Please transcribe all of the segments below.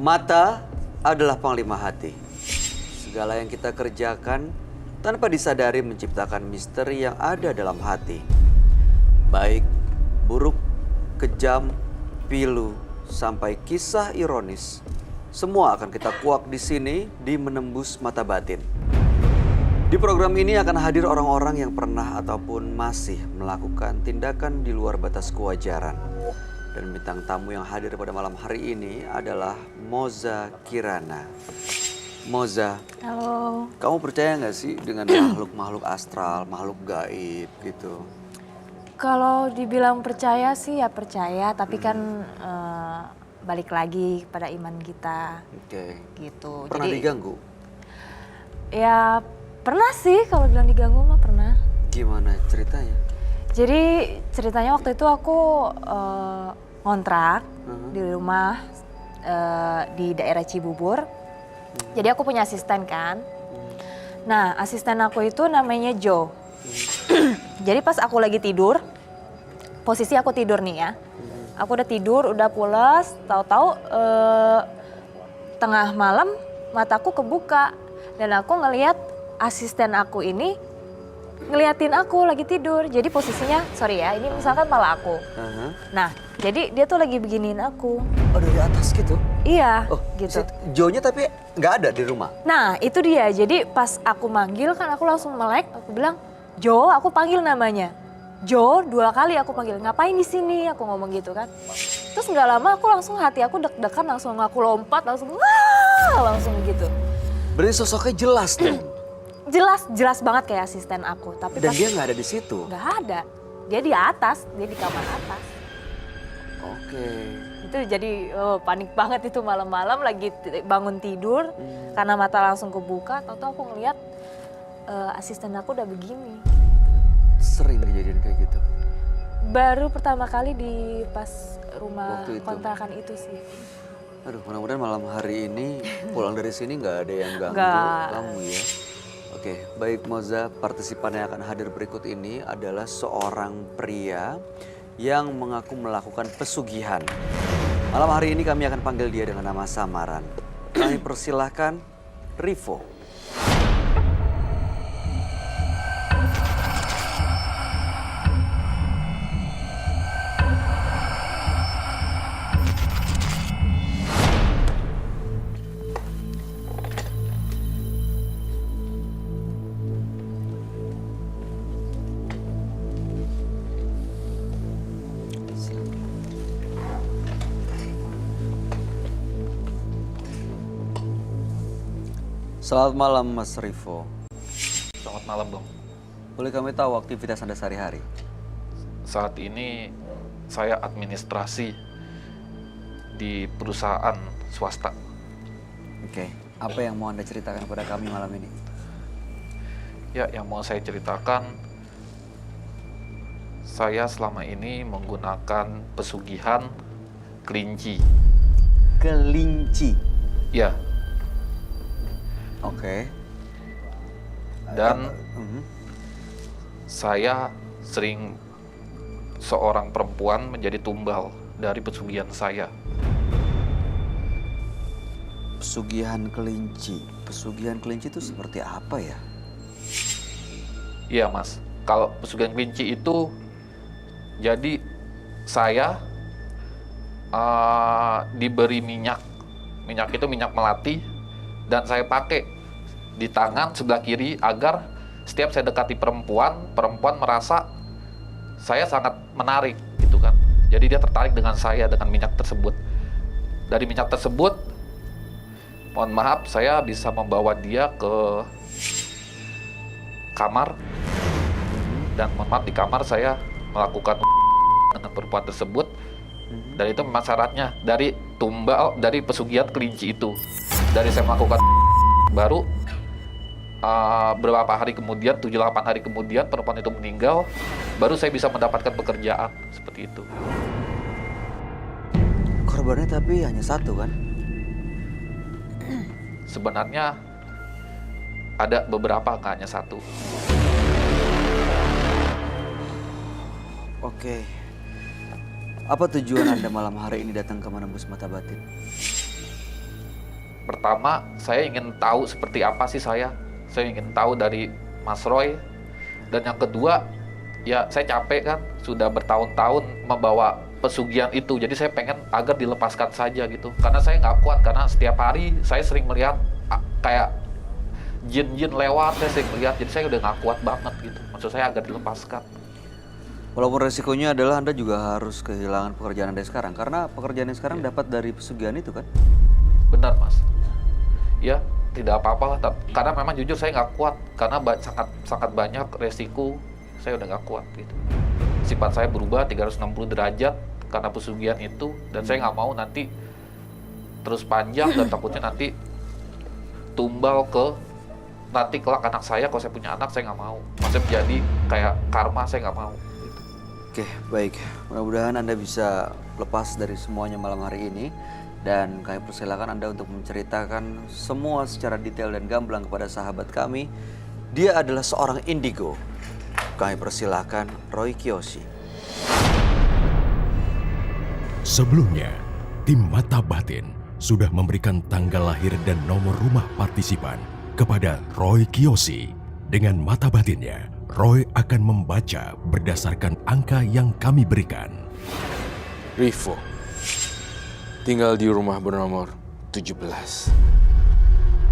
Mata adalah panglima hati. Segala yang kita kerjakan tanpa disadari menciptakan misteri yang ada dalam hati. Baik, buruk, kejam, pilu, sampai kisah ironis. Semua akan kita kuak di sini di Menembus Mata Batin. Di program ini akan hadir orang-orang yang pernah ataupun masih melakukan tindakan di luar batas kewajaran. Dan bintang tamu yang hadir pada malam hari ini adalah Moza Kirana. Moza, halo. Kamu percaya nggak sih dengan makhluk-makhluk astral, makhluk gaib gitu? Kalau dibilang percaya sih ya percaya, tapi kan balik lagi pada iman kita. Oke. Gitu. Pernah diganggu? Ya pernah sih, kalau bilang diganggu mah pernah. Gimana ceritanya? Jadi ceritanya waktu itu aku ngontrak di rumah di daerah Cibubur. Jadi aku punya asisten kan. Nah, asisten aku itu namanya Jo. Jadi pas aku lagi tidur, posisi aku tidur nih ya. Aku udah tidur, udah pulas, tahu-tahu tengah malam mataku kebuka dan aku ngelihat asisten aku ini ngeliatin aku lagi tidur. Jadi posisinya, sorry ya, ini misalkan malah aku. Nah, jadi dia tuh lagi beginiin aku. Oh, dari atas gitu? Iya, Oh, gitu. Jo-nya tapi nggak ada di rumah? Nah, itu dia. Jadi pas aku manggil kan aku langsung melek, aku bilang, Jo, aku panggil namanya. Jo, 2 kali aku panggil, ngapain di sini? Aku ngomong gitu kan. Terus nggak lama aku langsung hati aku deg-degan, langsung aku lompat, langsung wah, langsung gitu. Berarti sosoknya jelas dong? Jelas banget kayak asisten aku. Tapi Dan dia nggak ada di situ? Nggak ada. Dia di atas, dia di kamar atas. Oke. Itu jadi panik banget itu malam-malam lagi bangun tidur. Karena mata langsung kebuka, tahu-tahu aku ngeliat asisten aku udah begini. Sering kejadian kayak gitu? Baru pertama kali di pas rumah Waktu itu. kontrakan itu sih. Aduh, mudah-mudahan malam hari ini pulang dari sini nggak ada yang ganggu Nggak. kamu ya. Oke, baik Moza, partisipan yang akan hadir berikut ini adalah seorang pria yang mengaku melakukan pesugihan. Malam hari ini kami akan panggil dia dengan nama samaran. Kami persilahkan Rivo. Selamat malam Mas Rivo. Selamat malam, Bang. Boleh kami tahu aktivitas Anda sehari-hari? Saat ini saya administrasi di perusahaan swasta. Oke, apa yang mau Anda ceritakan kepada kami malam ini? Ya, yang mau saya ceritakan, saya selama ini menggunakan pesugihan kelinci. Kelinci? Ya, Oke. dan saya sering seorang perempuan menjadi tumbal dari pesugihan saya. Pesugihan kelinci. Pesugihan kelinci itu seperti apa ya? Iya, Mas. Kalau pesugihan kelinci itu, jadi saya diberi minyak. Minyak itu minyak melati, dan saya pakai di tangan sebelah kiri agar setiap saya dekati perempuan merasa saya sangat menarik, gitu kan. Jadi dia tertarik dengan saya, dengan minyak tersebut. Dari minyak tersebut, mohon maaf, saya bisa membawa dia ke kamar. Dan mohon maaf, di kamar saya melakukan dengan perempuan tersebut. Dan itu memang syaratnya dari tumbal, dari pesugihan kelinci itu. Dari saya melakukan baru beberapa hari kemudian, 7-8 hari kemudian perempuan itu meninggal, baru saya bisa mendapatkan pekerjaan seperti itu. Korbannya tapi hanya satu kan? Sebenarnya ada beberapa, nggak hanya satu. Oke. Apa tujuan Anda malam hari ini datang ke Menembus Mata Batin? Pertama, saya ingin tahu seperti apa sih saya. Saya ingin tahu dari Mas Roy. Dan yang kedua, ya saya capek kan, sudah bertahun-tahun membawa pesugihan itu. Jadi saya pengen agar dilepaskan saja gitu. Karena saya nggak kuat, karena setiap hari saya sering melihat kayak jin-jin lewat, saya sering melihat. Jadi saya udah nggak kuat banget gitu. Maksud saya agar dilepaskan. Walaupun resikonya adalah Anda juga harus kehilangan pekerjaan Anda sekarang. Karena pekerjaan yang sekarang dapat dari pesugihan itu kan? Benar Mas. Ya, tidak apa-apalah. Karena memang jujur saya nggak kuat. Karena sangat banyak resiko. Saya udah nggak kuat gitu. Sifat saya berubah 360 derajat karena pesugihan itu. Dan saya nggak mau nanti terus panjang dan takutnya nanti tumbal ke nanti kelak anak saya. Kalau saya punya anak, saya nggak mau. Maksudnya menjadi kayak karma, saya nggak mau. Oke, baik. Mudah-mudahan Anda bisa lepas dari semuanya malam hari ini. Dan kami persilakan Anda untuk menceritakan semua secara detail dan gamblang kepada sahabat kami. Dia adalah seorang indigo. Kami persilakan Roy Kiyoshi. Sebelumnya, tim Mata Batin sudah memberikan tanggal lahir dan nomor rumah partisipan kepada Roy Kiyoshi. Dengan mata batinnya, Roy akan membaca berdasarkan angka yang kami berikan. Rivo, tinggal di rumah bernomor 17.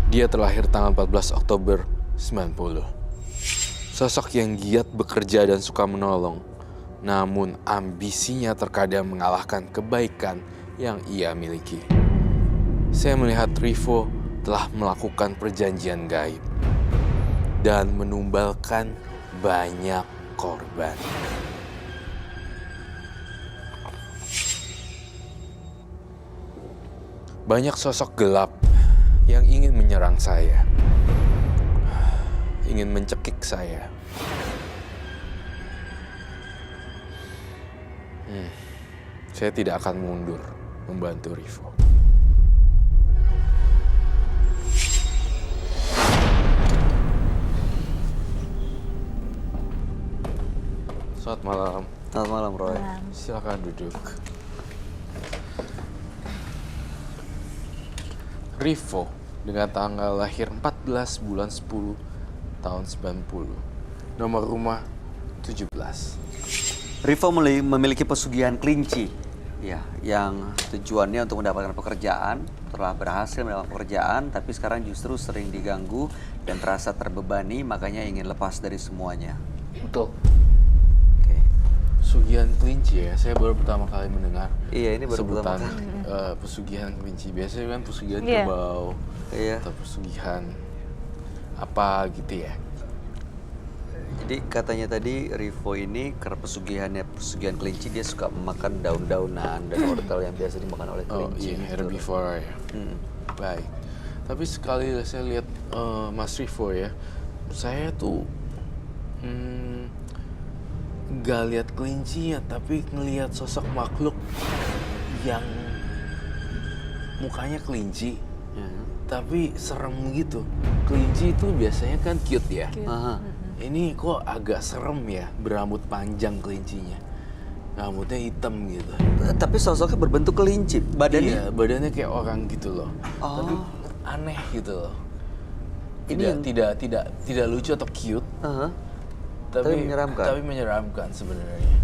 Dia terlahir tanggal 14 Oktober 90. Sosok yang giat bekerja dan suka menolong, namun ambisinya terkadang mengalahkan kebaikan yang ia miliki. Saya melihat Rivo telah melakukan perjanjian gaib dan menumbalkan banyak korban. Banyak sosok gelap yang ingin menyerang saya, ingin mencekik saya. Saya tidak akan mundur membantu Rivo. Selamat malam. Selamat malam, Roy. Silakan duduk. Rivo dengan tanggal lahir 14 bulan 10 tahun 90. Nomor rumah 17. Rivo memiliki pesugihan kelinci. Ya, yang tujuannya untuk mendapatkan pekerjaan. Telah berhasil mendapatkan pekerjaan, tapi sekarang justru sering diganggu dan terasa terbebani, makanya ingin lepas dari semuanya. Betul. Pesugihan kelinci ya, saya baru pertama kali mendengar. Iya, ini baru sebutan pertama kali. Pesugihan kelinci. Biasanya kan pesugihan Iya. kerbau, Iya. atau pesugihan apa gitu ya. Jadi katanya tadi Rivo ini karena pesugihan kelinci, dia suka memakan daun-daunan dan wortel yang biasa dimakan oleh Oh kelinci. iya, herbivore ya. Baik. Tapi sekali saya lihat Mas Rivo ya, saya tuh nggak lihat kelinci ya, tapi ngelihat sosok makhluk yang mukanya kelinci, tapi serem gitu. Kelinci itu biasanya kan cute ya. Aha. Ini kok agak serem ya, berambut panjang kelincinya. Rambutnya hitam gitu. Tapi sosoknya berbentuk kelinci, badannya. Iya, badannya kayak orang gitu loh. Oh. Tapi aneh gitu loh. Ini Tidak lucu atau cute, Aha. Tapi menyeramkan. Tapi menyeramkan sebenarnya.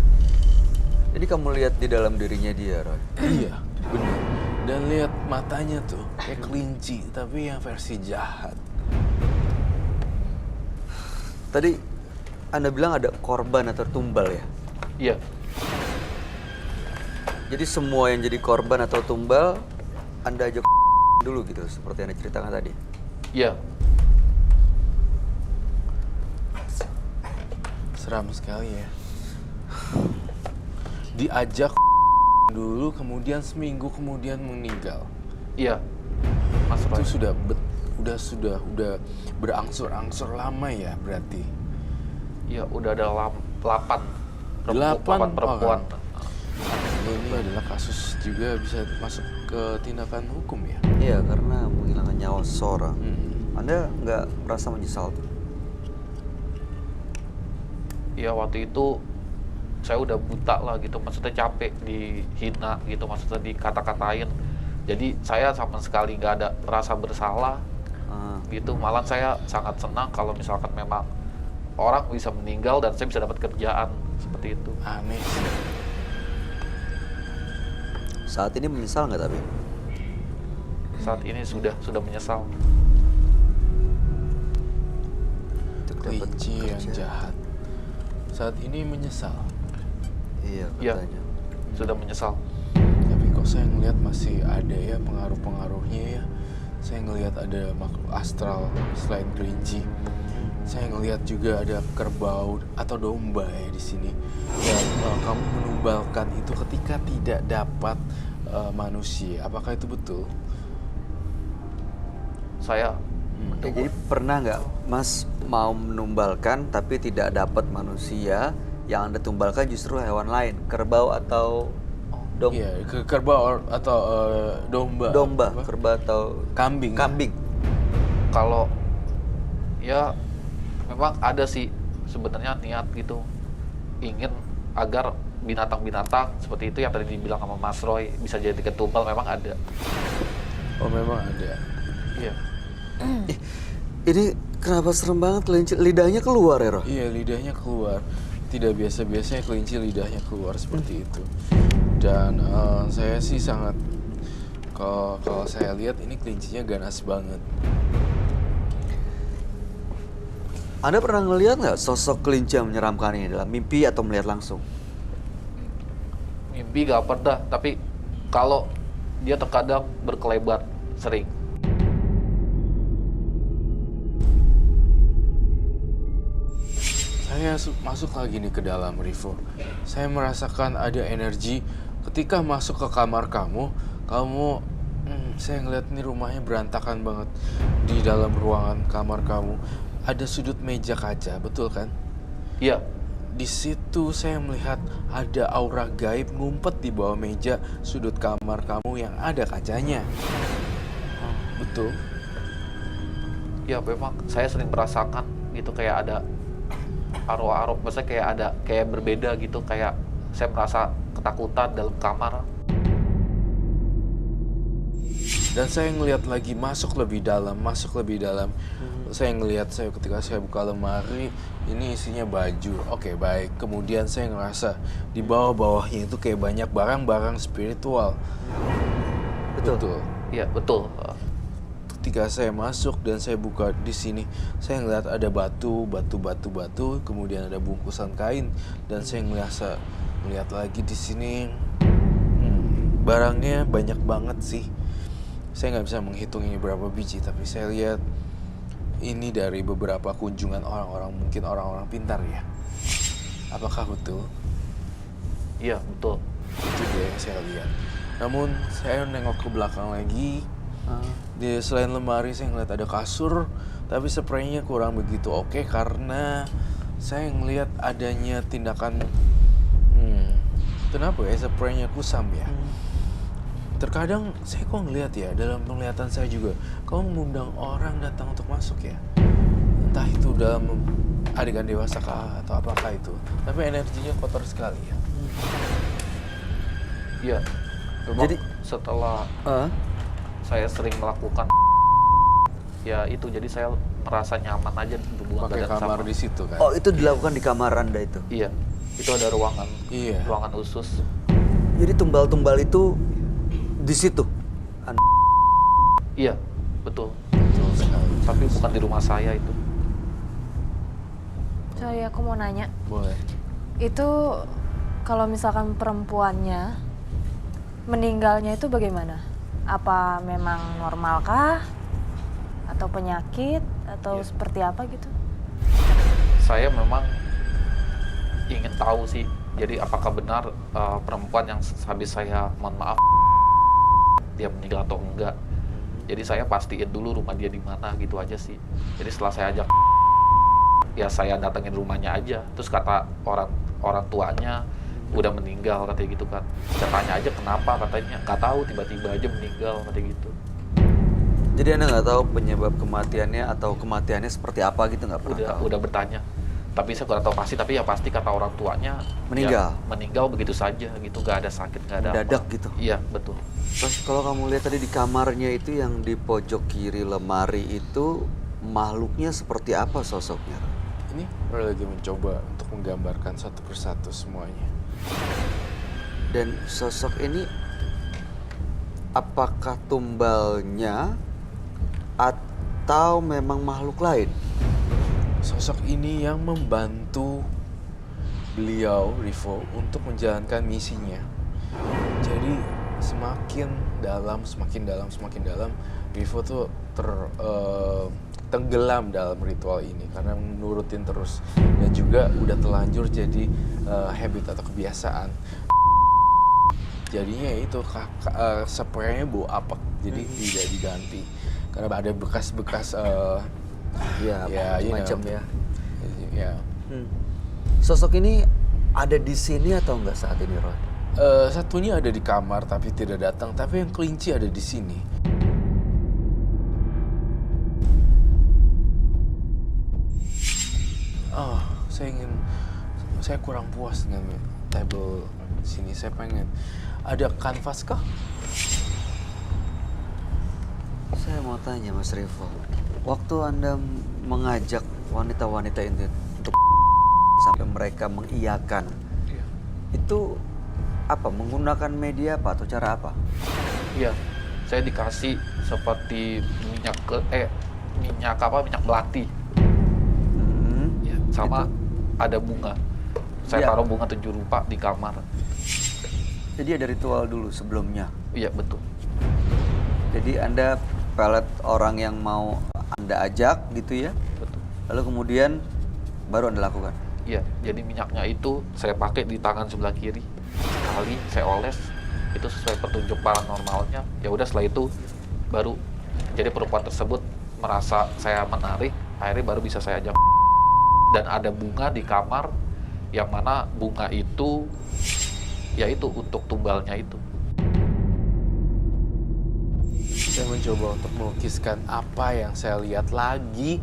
Jadi kamu lihat di dalam dirinya dia, Roy. Iya, benar. Dan lihat matanya tuh kayak kelinci, tapi yang versi jahat. Tadi Anda bilang ada korban atau tumbal ya? Iya. Jadi semua yang jadi korban atau tumbal Anda ajak dulu gitu, seperti Anda ceritakan tadi. Iya. Seram sekali ya. Diajak dulu, kemudian seminggu kemudian meninggal. Iya. Mas Roy. Itu sudah berangsur-angsur lama ya berarti. Iya, udah ada 8 8 perempuan. Ini adalah kasus juga bisa masuk ke tindakan hukum ya. Iya, karena menghilangkan nyawa seseorang. Anda nggak merasa menyesal? Iya, waktu itu saya udah buta lah gitu, maksudnya capek dihina gitu, maksudnya dikata-katain. Jadi saya sama sekali nggak ada rasa bersalah gitu. Malah saya sangat senang kalau misalkan memang orang bisa meninggal dan saya bisa dapat kerjaan seperti itu. Aneh sih. Saat ini menyesal nggak tapi? Saat ini sudah menyesal. Untuk dapat Kelinci yang kerja. jahat. Saat ini menyesal. Iya Iya. katanya. Sudah menyesal. Tapi kok saya ngelihat masih ada ya pengaruh-pengaruhnya ya. Saya ngelihat ada makhluk astral selain kelinci. Saya ngelihat juga ada kerbau atau domba ya di sini. Dan kamu menumbalkan itu ketika tidak dapat manusia. Apakah itu betul? Saya Oke, jadi pernah nggak Mas mau menumbalkan tapi tidak dapat manusia, yang Anda tumbalkan justru hewan lain, kerbau atau Iya, kerbau atau domba. domba, Apa? kerbau atau Kambing. kambing. kalau ya memang ada sih sebenarnya niat gitu, ingin agar binatang-binatang seperti itu yang tadi dibilang sama Mas Roy bisa jadi ketumbal, memang ada. Oh, memang ada. Iya. Ini kenapa serem banget kelinci, lidahnya keluar ya Roh? Iya, lidahnya keluar. Tidak biasa-biasanya kelinci lidahnya keluar seperti itu. Dan saya sih sangat, kalau saya lihat ini kelincinya ganas banget. Anda pernah ngelihat nggak sosok kelinci yang menyeramkan ini dalam mimpi atau melihat langsung? Mimpi gak pernah, tapi kalau dia terkadang berkelebat sering. Saya masuk lagi nih ke dalam, Rivo. Saya merasakan ada energi ketika masuk ke kamar kamu. Saya ngeliat nih rumahnya berantakan banget. Di dalam ruangan kamar kamu ada sudut meja kaca, betul kan? Iya. Di situ saya melihat ada aura gaib ngumpet di bawah meja sudut kamar kamu yang ada kacanya. Betul? Ya memang saya sering merasakan gitu, kayak ada arwah-arwah, maksudnya kayak berbeda gitu, kayak saya merasa ketakutan dalam kamar. Dan saya ngelihat lagi masuk lebih dalam. Saya ngelihat ketika saya buka lemari, ini isinya baju. Oke, baik. Kemudian saya ngerasa di bawah-bawahnya itu kayak banyak barang-barang spiritual. Betul. Iya betul. Ketika saya masuk dan saya buka di sini, saya ngeliat ada batu, kemudian ada bungkusan kain, dan saya ngeliat lagi di sini, barangnya banyak banget sih. Saya nggak bisa menghitung ini berapa biji, tapi saya lihat ini dari beberapa kunjungan orang-orang, mungkin orang-orang pintar ya. Apakah betul? Iya betul. Itu dia yang saya lihat. Namun saya nengok ke belakang lagi. Di selain lemari saya ngeliat ada kasur, tapi spraynya kurang begitu oke karena saya ngeliat adanya tindakan kenapa ya spraynya kusam ya. Terkadang saya kok ngeliat ya, dalam penglihatan saya juga kau mengundang orang datang untuk masuk ya, entah itu dalam adegan dewasa kah atau apakah itu, tapi energinya kotor sekali ya. Iya. Memang Jadi setelah saya sering melakukan ya itu, jadi saya merasa nyaman aja berhubungan Pakai badan kamar sama. di situ kan. Oh, itu dilakukan di kamar Anda itu? Iya, itu ada ruangan, Iya. ruangan khusus. Jadi tumbal-tumbal itu di situ? Iya, betul. Betul sekali. Tapi bukan di rumah saya itu. Sorry, aku mau nanya. Boleh. Itu kalau misalkan perempuannya meninggalnya itu bagaimana? Apa memang normal kah? Atau penyakit? Atau Iya. seperti apa gitu? Saya memang ingin tahu sih, jadi apakah benar perempuan yang habis saya, mohon maaf, dia meninggal atau enggak. Jadi saya pastiin dulu rumah dia di mana gitu aja sih. Jadi setelah saya ajak, ya saya datengin rumahnya aja. Terus kata orang tuanya udah meninggal katanya gitu kan. Saya tanya aja kenapa, katanya nggak tahu, tiba-tiba aja meninggal katanya gitu. Jadi Anda nggak tahu penyebab kematiannya atau kematiannya seperti apa gitu, nggak pernah tahu? Udah bertanya. Tapi saya kurang tahu pasti, tapi ya pasti kata orang tuanya Meninggal? ya, meninggal begitu saja gitu, nggak ada sakit, nggak ada Mendadak apa. gitu? Iya betul. Pas kalau kamu lihat tadi di kamarnya itu yang di pojok kiri lemari itu makhluknya seperti apa sosoknya? Ini Roy lagi mencoba untuk menggambarkan satu persatu semuanya. Dan sosok ini apakah tumbalnya atau memang makhluk lain? Sosok ini yang membantu beliau, Rivo, untuk menjalankan misinya. Jadi semakin dalam, Rivo tuh tenggelam dalam ritual ini karena nurutin terus dan juga udah terlanjur jadi habit atau kebiasaan. Jadinya itu spraynya bau apek, jadi tidak diganti karena ada bekas-bekas Macam ya. Ya. Sosok ini ada di sini atau enggak saat ini, Roy? Satunya ada di kamar tapi tidak datang, tapi yang kelinci ada di sini. Oh, saya kurang puas dengan table sini. Saya pengen ada kanvas kah? Saya mau tanya Mas Rivo, waktu Anda mengajak wanita-wanita ini untuk sampai mereka mengiyakan, itu apa? Menggunakan media apa atau cara apa? Iya, saya dikasih seperti minyak melati. Ya, sama ada bunga. Saya taruh bunga 7 rupa di kamar. Jadi ada ritual dulu sebelumnya. Iya, betul. Jadi Anda pelet orang yang mau Anda ajak gitu ya. Betul. Lalu kemudian baru Anda lakukan. Iya, jadi minyaknya itu saya pakai di tangan sebelah kiri. Sekali saya oles, itu sesuai petunjuk paranormalnya. Ya udah, setelah itu baru jadi perempuan tersebut merasa saya menarik, akhirnya baru bisa saya ajak. Dan ada bunga di kamar, yang mana bunga itu yaitu untuk tumbalnya itu. Saya mencoba untuk melukiskan apa yang saya lihat lagi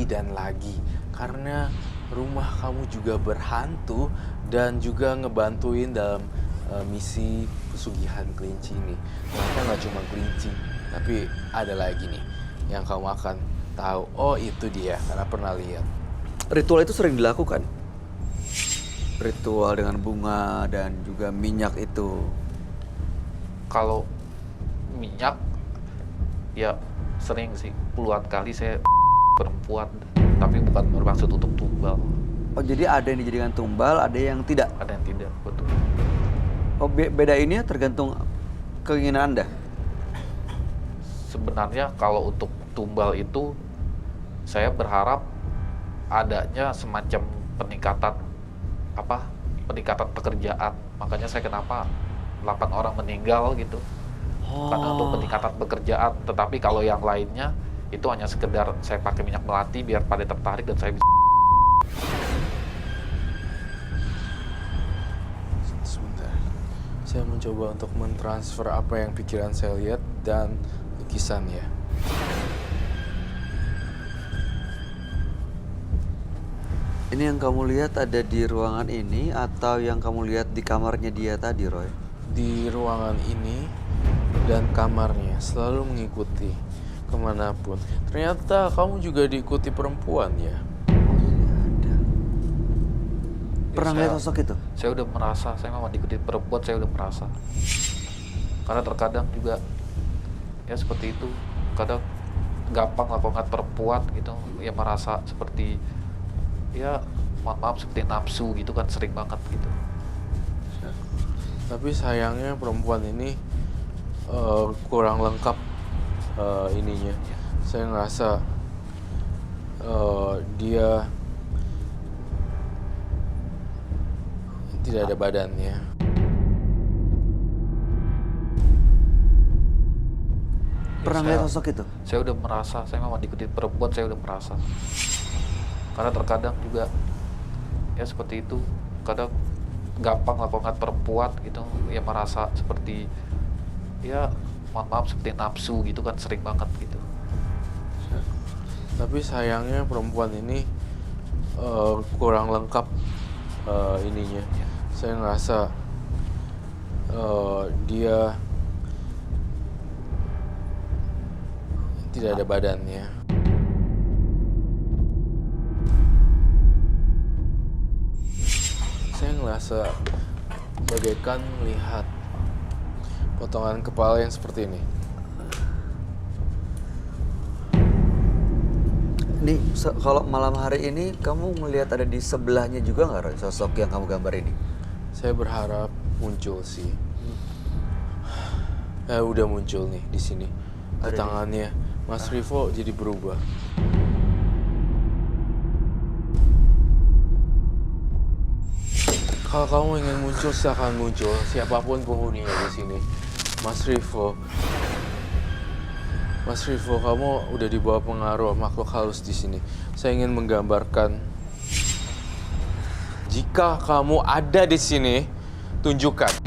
dan lagi. Karena rumah kamu juga berhantu dan juga ngebantuin dalam misi pesugihan kelinci ini. Ternyata nggak cuma kelinci, tapi ada lagi nih yang kamu akan tahu. Oh, itu dia, karena pernah lihat. Ritual itu sering dilakukan. Ritual dengan bunga dan juga minyak itu. Kalau minyak, ya sering sih, puluhan kali saya perempuan, tapi bukan bermaksud untuk tumbal. Oh, jadi ada yang dijadikan tumbal, ada yang tidak. Ada yang tidak, betul. Oh, beda ini ya tergantung keinginan Anda. Sebenarnya kalau untuk tumbal itu, saya berharap adanya semacam peningkatan pekerjaan. Makanya saya kenapa 8 orang meninggal gitu. Karena untuk peningkatan pekerjaan. Tetapi kalau yang lainnya itu hanya sekedar saya pakai minyak melati biar pada tertarik dan saya bisa. Sebentar. Saya mencoba untuk mentransfer apa yang pikiran saya lihat dan lukisannya. Ini yang kamu lihat ada di ruangan ini atau yang kamu lihat di kamarnya dia tadi, Roy? Di ruangan ini dan kamarnya selalu mengikuti kemanapun. Ternyata kamu juga diikuti perempuan ya? Oh iya ada. Pernah Ya, lihat sosok itu? Saya udah merasa, saya memang diikuti perempuan, saya udah merasa. Karena terkadang juga ya seperti itu. Kadang gampang lakukan perempuan gitu, ya merasa seperti ya mohon maaf seperti nafsu gitu kan, sering banget gitu. Tapi sayangnya perempuan ini kurang lengkap ininya. Saya ngerasa dia tidak ada badannya. Pernah lihat sosok itu? Saya udah merasa, saya memang diikuti perempuan, saya udah merasa. Karena terkadang juga ya seperti itu. Kadang gampang lakukan perempuan gitu, ya merasa seperti ya mohon maaf seperti nafsu gitu kan, sering banget gitu. Tapi sayangnya perempuan ini kurang lengkap ininya. Saya ngerasa dia Tidak ada badannya. Saya ngerasa bagaikan melihat potongan kepala yang seperti ini. Nih, kalau malam hari ini kamu melihat ada di sebelahnya juga nggak, Roy, sosok yang kamu gambar ini? Saya berharap muncul sih. Udah muncul nih di sini. Di tangannya Mas Rivo jadi berubah. Kalau kamu ingin muncul, silakan muncul. Siapapun penghuninya di sini. Mas Rivo, kamu udah di bawah pengaruh makhluk halus di sini. Saya ingin menggambarkan, jika kamu ada di sini, tunjukkan.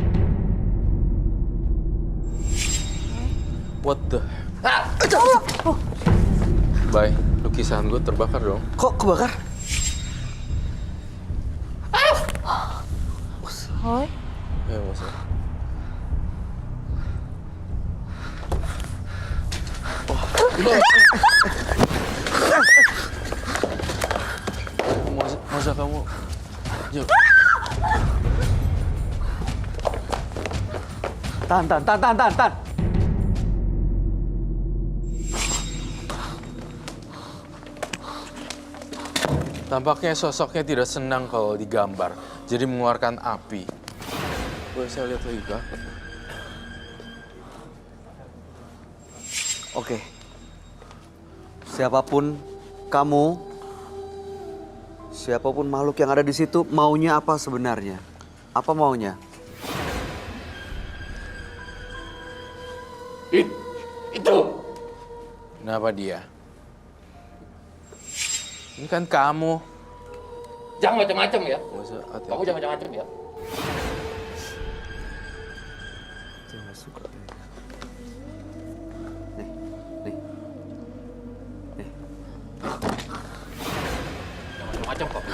What the? Bye, lukisan gue terbakar dong. Kok kebakar? Roy? Ya, Mas. Masa kamu... Tahan. Tampaknya sosoknya tidak senang kalau digambar, jadi mengeluarkan api. Boleh saya lihat lagi, Kak? Oke. Siapapun kamu, siapapun makhluk yang ada di situ, maunya apa sebenarnya? Apa maunya? Itu. Kenapa dia? Ini kan kamu. Jangan macam-macam ya. Masa hati-hati. Kamu jangan macam-macam ya. Nih. Jangan macam-macam kok.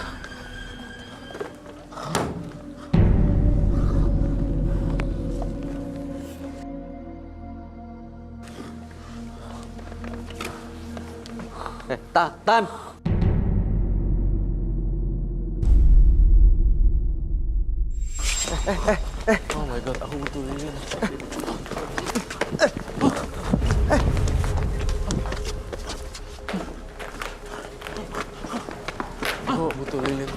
Tahan. Oh my god, aku butuh lilin. Aku butuh lilin.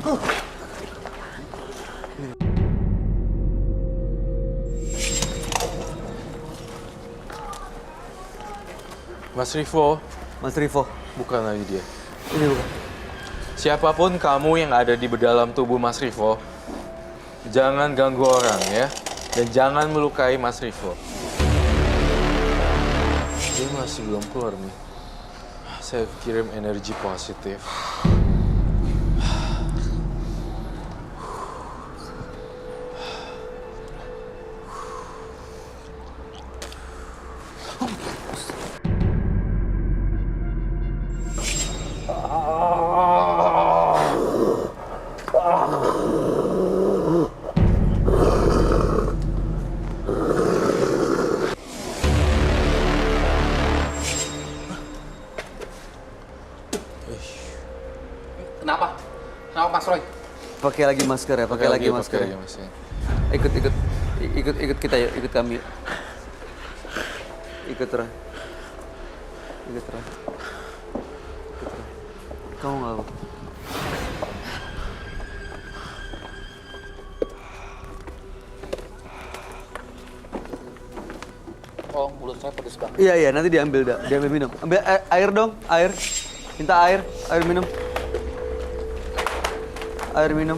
Mas Rivo, Mas Rivo, bukan lagi dia. ini bukan. Siapapun kamu yang ada di dalam tubuh Mas Rivo, jangan ganggu orang ya. Dan jangan melukai Mas Rivo. Dia masih belum keluar nih. Saya kirim energi positif. Kenapa? Kenapa Mas Roy? Pakai lagi masker ya, pakai lagi masker. Pakai lagi masker. Ikut kita yuk, ikut kami. Ikut Roy. Kamu nggak apa? Oh, mulut saya pedes banget. Iya, nanti diambil minum. Ambil air dong, air. Minta air minum. Air minum.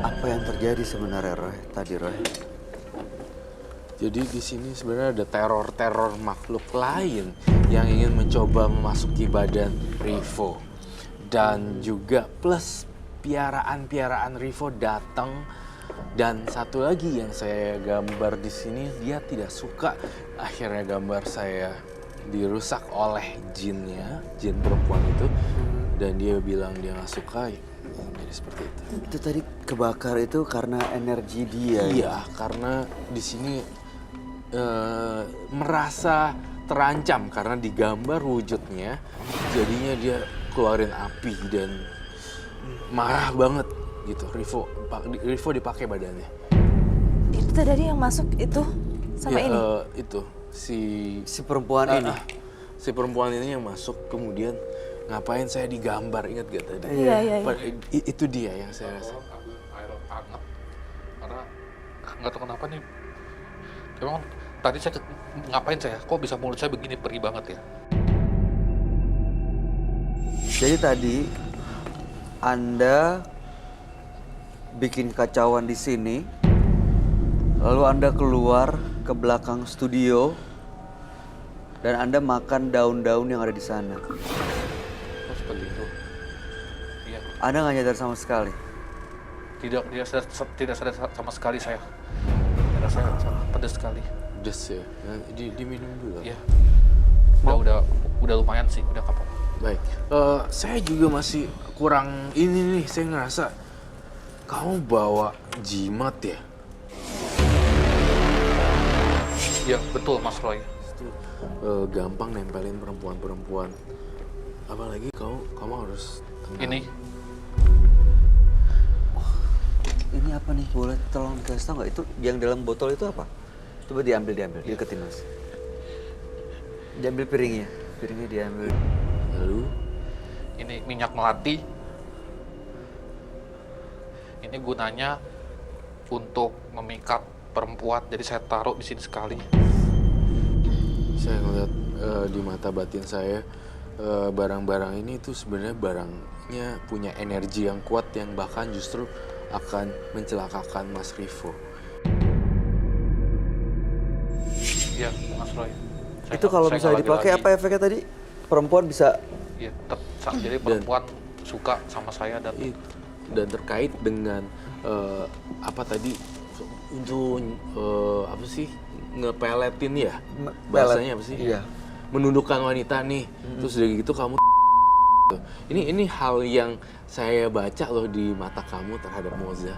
Apa yang terjadi sebenarnya, Roy? Tadi, Roy. Jadi di sini sebenarnya ada teror makhluk lain yang ingin mencoba memasuki badan Rivo. Dan juga plus piaraan Rivo datang. Dan satu lagi yang saya gambar di sini, dia tidak suka. Akhirnya gambar saya dirusak oleh jin perempuan itu. Dan dia bilang dia nggak suka. jadi seperti itu. Itu tadi kebakar itu karena energi dia. Iya, karena di sini merasa terancam karena digambar wujudnya, jadinya dia keluarin api dan marah banget gitu. Rivo dipakai badannya. Itu tadi yang masuk itu sama Ya, ini. itu Si perempuan ini. si perempuan ini yang masuk, kemudian ngapain saya digambar, ingat gak tadi? Iya. Itu dia yang saya rasa. Ambil air hangat karena nggak tahu kenapa nih. Emang tadi saya ngapain saya? Kok bisa mulut saya begini perih banget ya? Jadi tadi Anda bikin kacauan di sini, lalu Anda keluar ke belakang studio dan Anda makan daun-daun yang ada di sana. Oh seperti itu. Iya. Anda nggak nyadar sama sekali. Tidak sadar sama sekali saya. Rasanya pedas sekali. Pedes ya, diminum dulu. Iya. Udah lumayan sih, udah kapok. Baik, saya juga masih kurang ini nih, saya ngerasa kamu bawa jimat ya? Iya betul Mas Roy. Itu gampang nempelin perempuan-perempuan. Apalagi kamu harus tenang. Ini apa nih? Boleh tolong kasih tau nggak? Itu yang dalam botol itu apa? Coba diambil, deketin Mas. Diambil piringnya diambil. Lalu Ini minyak melati. Ini gunanya untuk memikat perempuan. Jadi saya taruh di sini sekali. saya ngeliat di mata batin saya, barang-barang ini tuh sebenarnya barangnya punya energi yang kuat yang bahkan justru akan mencelakakan Mas Rivo. Iya Mas Roy. Itu kalau misalnya dipakai apa efeknya tadi? Perempuan bisa Iya, jadi perempuan suka sama saya Dan terkait dengan apa tadi untuk apa sih ngepeletin ya, bahasanya apa sih? Iya. Menundukkan wanita nih, terus udah gitu kamu ini hal yang saya baca loh di mata kamu terhadap Moza.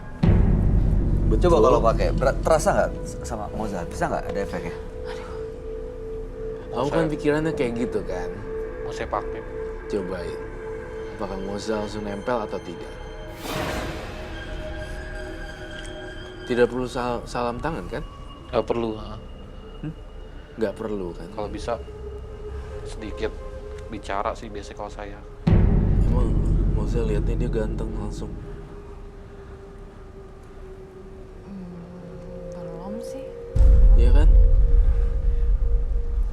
Coba kalau pakai, terasa nggak sama Moza? Bisa nggak ada efeknya? Kamu kan pikirannya kayak gitu kan? mau saya pakai. Cobain, apakah Moza langsung nempel atau tidak? Tidak perlu salam tangan kan? Gak perlu. Nggak perlu kan? Kalau bisa sedikit bicara sih biasanya kalau saya. Emang Moza liatnya dia ganteng langsung. Belum sih. Iya kan?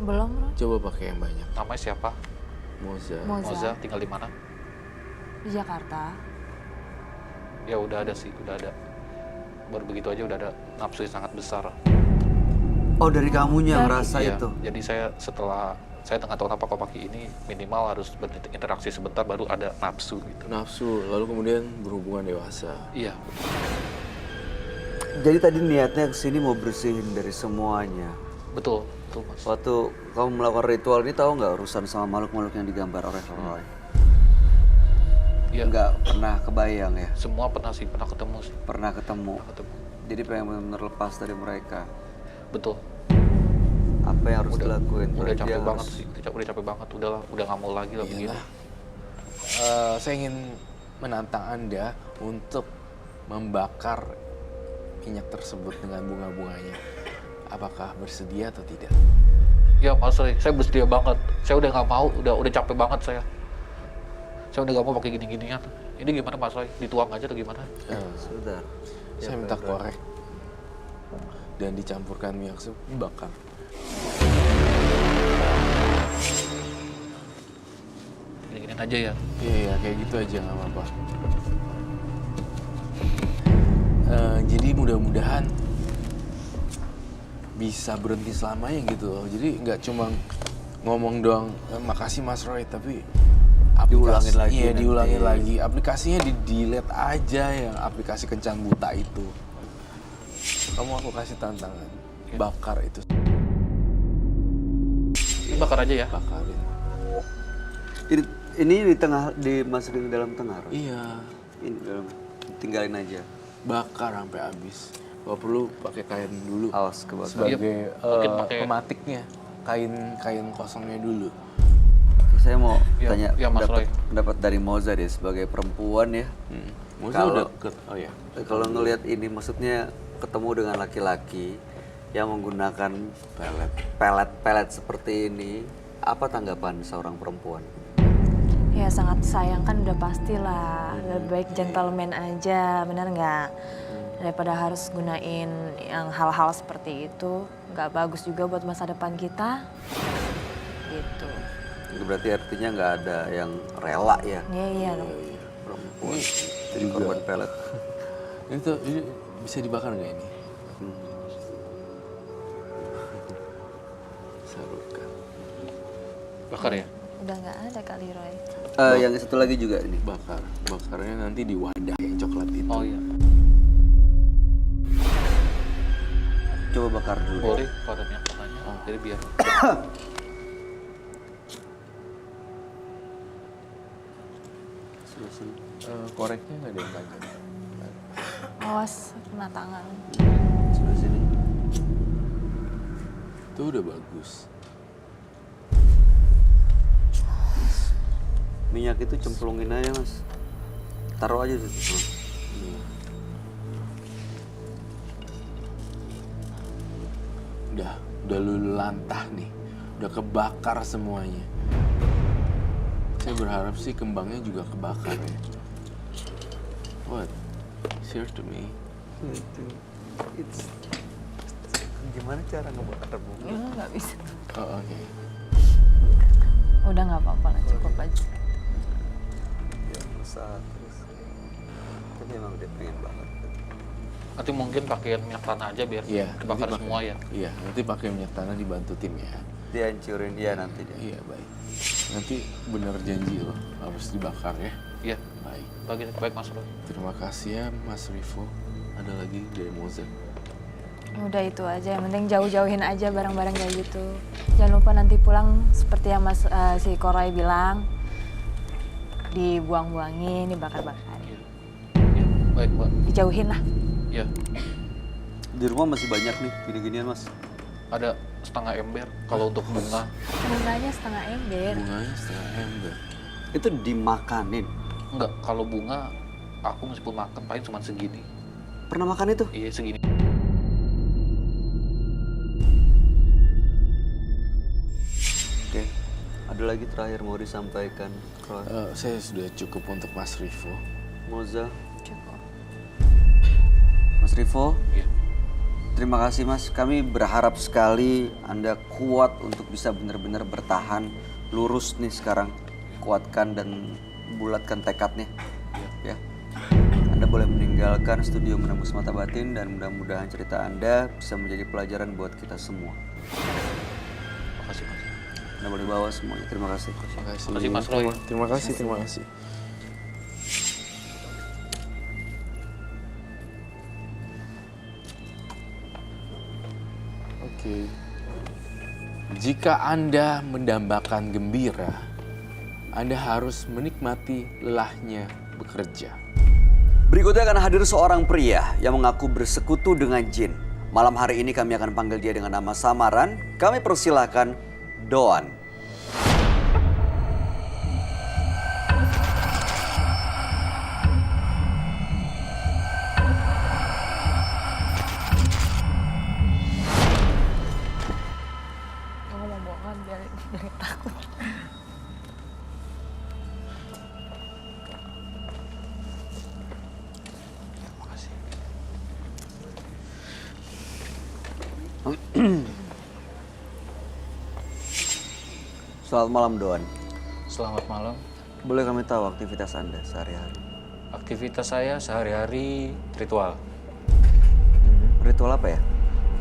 Belum, Roy. Coba pakai yang banyak. Namanya siapa? Moza. Moza, tinggal di mana? Di Jakarta. Ya udah ada sih, udah ada. Baru begitu aja udah ada nafsu yang sangat besar. Oh dari kamunya Dari- ngerasa Iya, itu? jadi saya nggak tahu kenapa kalau pakai ini minimal harus berinteraksi sebentar baru ada nafsu gitu. Nafsu, lalu kemudian berhubungan dewasa. Iya, Jadi tadi niatnya kesini mau bersihin dari semuanya. betul Mas. Waktu kamu melakukan ritual ini tahu nggak urusan sama makhluk-makhluk yang digambar oleh Roy? Iya, Nggak pernah kebayang ya? semua pernah ketemu sih. Pernah ketemu. Ketemu. Jadi pengen benar-benar lepas dari mereka. Betul. Apa yang harus dilakuin? Udah Berarti capek dia banget harus- sih, udah capek banget. Udahlah, udah nggak mau lagi lah begini. Iyalah. Saya ingin menantang Anda untuk membakar minyak tersebut dengan bunga-bunganya. Apakah bersedia atau tidak? Ya Mas Roy, saya bersedia banget. Saya udah nggak mau, udah capek banget saya. Saya udah nggak mau pakai gini-ginian. Ini gimana Mas Roy? Dituang aja atau gimana? Sebentar. Saya minta korek dan dicampurkan minyak bakar. Gini-ginian aja ya. Iya, kayak gitu aja nggak apa-apa. Jadi mudah-mudahan bisa berhenti selamanya gitu loh. Jadi nggak cuma ngomong doang, makasih Mas Roy, tapi Diulangin lagi Iya, nanti. diulangin lagi. Aplikasinya di-delete aja yang aplikasi kencan buta itu. Kamu aku kasih tantangan, bakar itu, Ini bakar aja ya. bakarin. Ini di tengah, dimasukin ke dalam tengah, Roy? Iya, Ini dalam, tinggalin aja. Bakar sampai habis. Kalau perlu pakai kain dulu. Awas kebakar. Sebagai Mungkin pakai- pematiknya. Kain kosongnya dulu. Saya mau Ya, tanya ya, Mas Roy. pendapat dari Moza deh sebagai perempuan ya. Moza Kalau- udah oh ya. Kalau ngelihat ini maksudnya ketemu dengan laki-laki yang menggunakan pelet seperti ini, apa tanggapan seorang perempuan? Ya sangat sayang kan udah pastilah. Lebih baik gentleman aja, benar nggak? Daripada harus gunain yang hal-hal seperti itu, nggak bagus juga buat masa depan kita. Gitu. Itu berarti artinya nggak ada yang rela ya Iya dong. perempuan jadi korban pelet. Ini bisa dibakar nggak ini? Sarukan. Bakar ya? Udah nggak ada kali Roy. Yang satu lagi juga ini. Bakarnya nanti di wadah yang coklat itu. Oh iya. Coba bakar dulu. Boleh kalau ada minyak tanahnya. Jadi biar Koreknya nggak ada yang tajam. Awas kena tangan. Sebelah sini. Itu udah bagus. Minyak itu cemplungin aja mas. Taruh aja situ. Udah lulu lantah nih. Udah kebakar semuanya. Saya berharap sih kembangnya juga kebakar ya. What? Sure to me. Gimana cara ngebakar bunga? Nggak bisa. Oh, oke. Udah nggak apa-apa lah, cukup aja. Ya besar terus. Tapi emang dia pengen banget. nanti mungkin pakai minyak tanah aja biar Iya. dibakar nanti semua ya. Iya, nanti pakai minyak tanah dibantu tim ya. Dihancurin dia nanti dia. Iya, baik. Nanti bener janji loh, harus dibakar ya. Iya. Baik. Baik Mas Roy. Terima kasih ya Mas Rivo. Ada lagi dari Moza. Udah itu aja, yang penting jauh-jauhin aja barang-barang kayak gitu. Jangan lupa nanti pulang seperti yang si Koray bilang, dibuang-buangin, dibakar-bakarin. Iya. Baik Mbak. Dijauhin lah. Iya. Di rumah masih banyak nih gini-ginian mas. Ada setengah ember kalau untuk bunga. Bunganya setengah ember. Bunganya setengah ember. Itu dimakanin. Enggak, kalau bunga aku meskipun makan paling cuma segini. Pernah makan itu? Iya segini. Oke. Ada lagi terakhir mau disampaikan, Roy? Saya sudah cukup untuk Mas Rivo. Moza, Cukup. Mas Rivo, Iya. terima kasih Mas. Kami berharap sekali Anda kuat untuk bisa benar-benar bertahan lurus nih sekarang. Kuatkan dan bulatkan tekadnya. Ya. Anda boleh meninggalkan studio Menembus Mata Batin dan mudah-mudahan cerita Anda bisa menjadi pelajaran buat kita semua. Makasih Mas. Anda boleh bawa semuanya. Terima kasih. Terima kasih. Makasih, Mas Roy. Terima kasih, terima kasih. Oke. Jika Anda mendambakan gembira, Anda harus menikmati lelahnya bekerja. Berikutnya akan hadir seorang pria yang mengaku bersekutu dengan jin. Malam hari ini kami akan panggil dia dengan nama samaran. Kami persilahkan Doan. Aku mau bohongan biar takut. Makasih. Selamat malam Doan. Selamat malam. Boleh kami tahu aktivitas Anda sehari-hari? Aktivitas saya sehari-hari ritual. Ritual apa ya?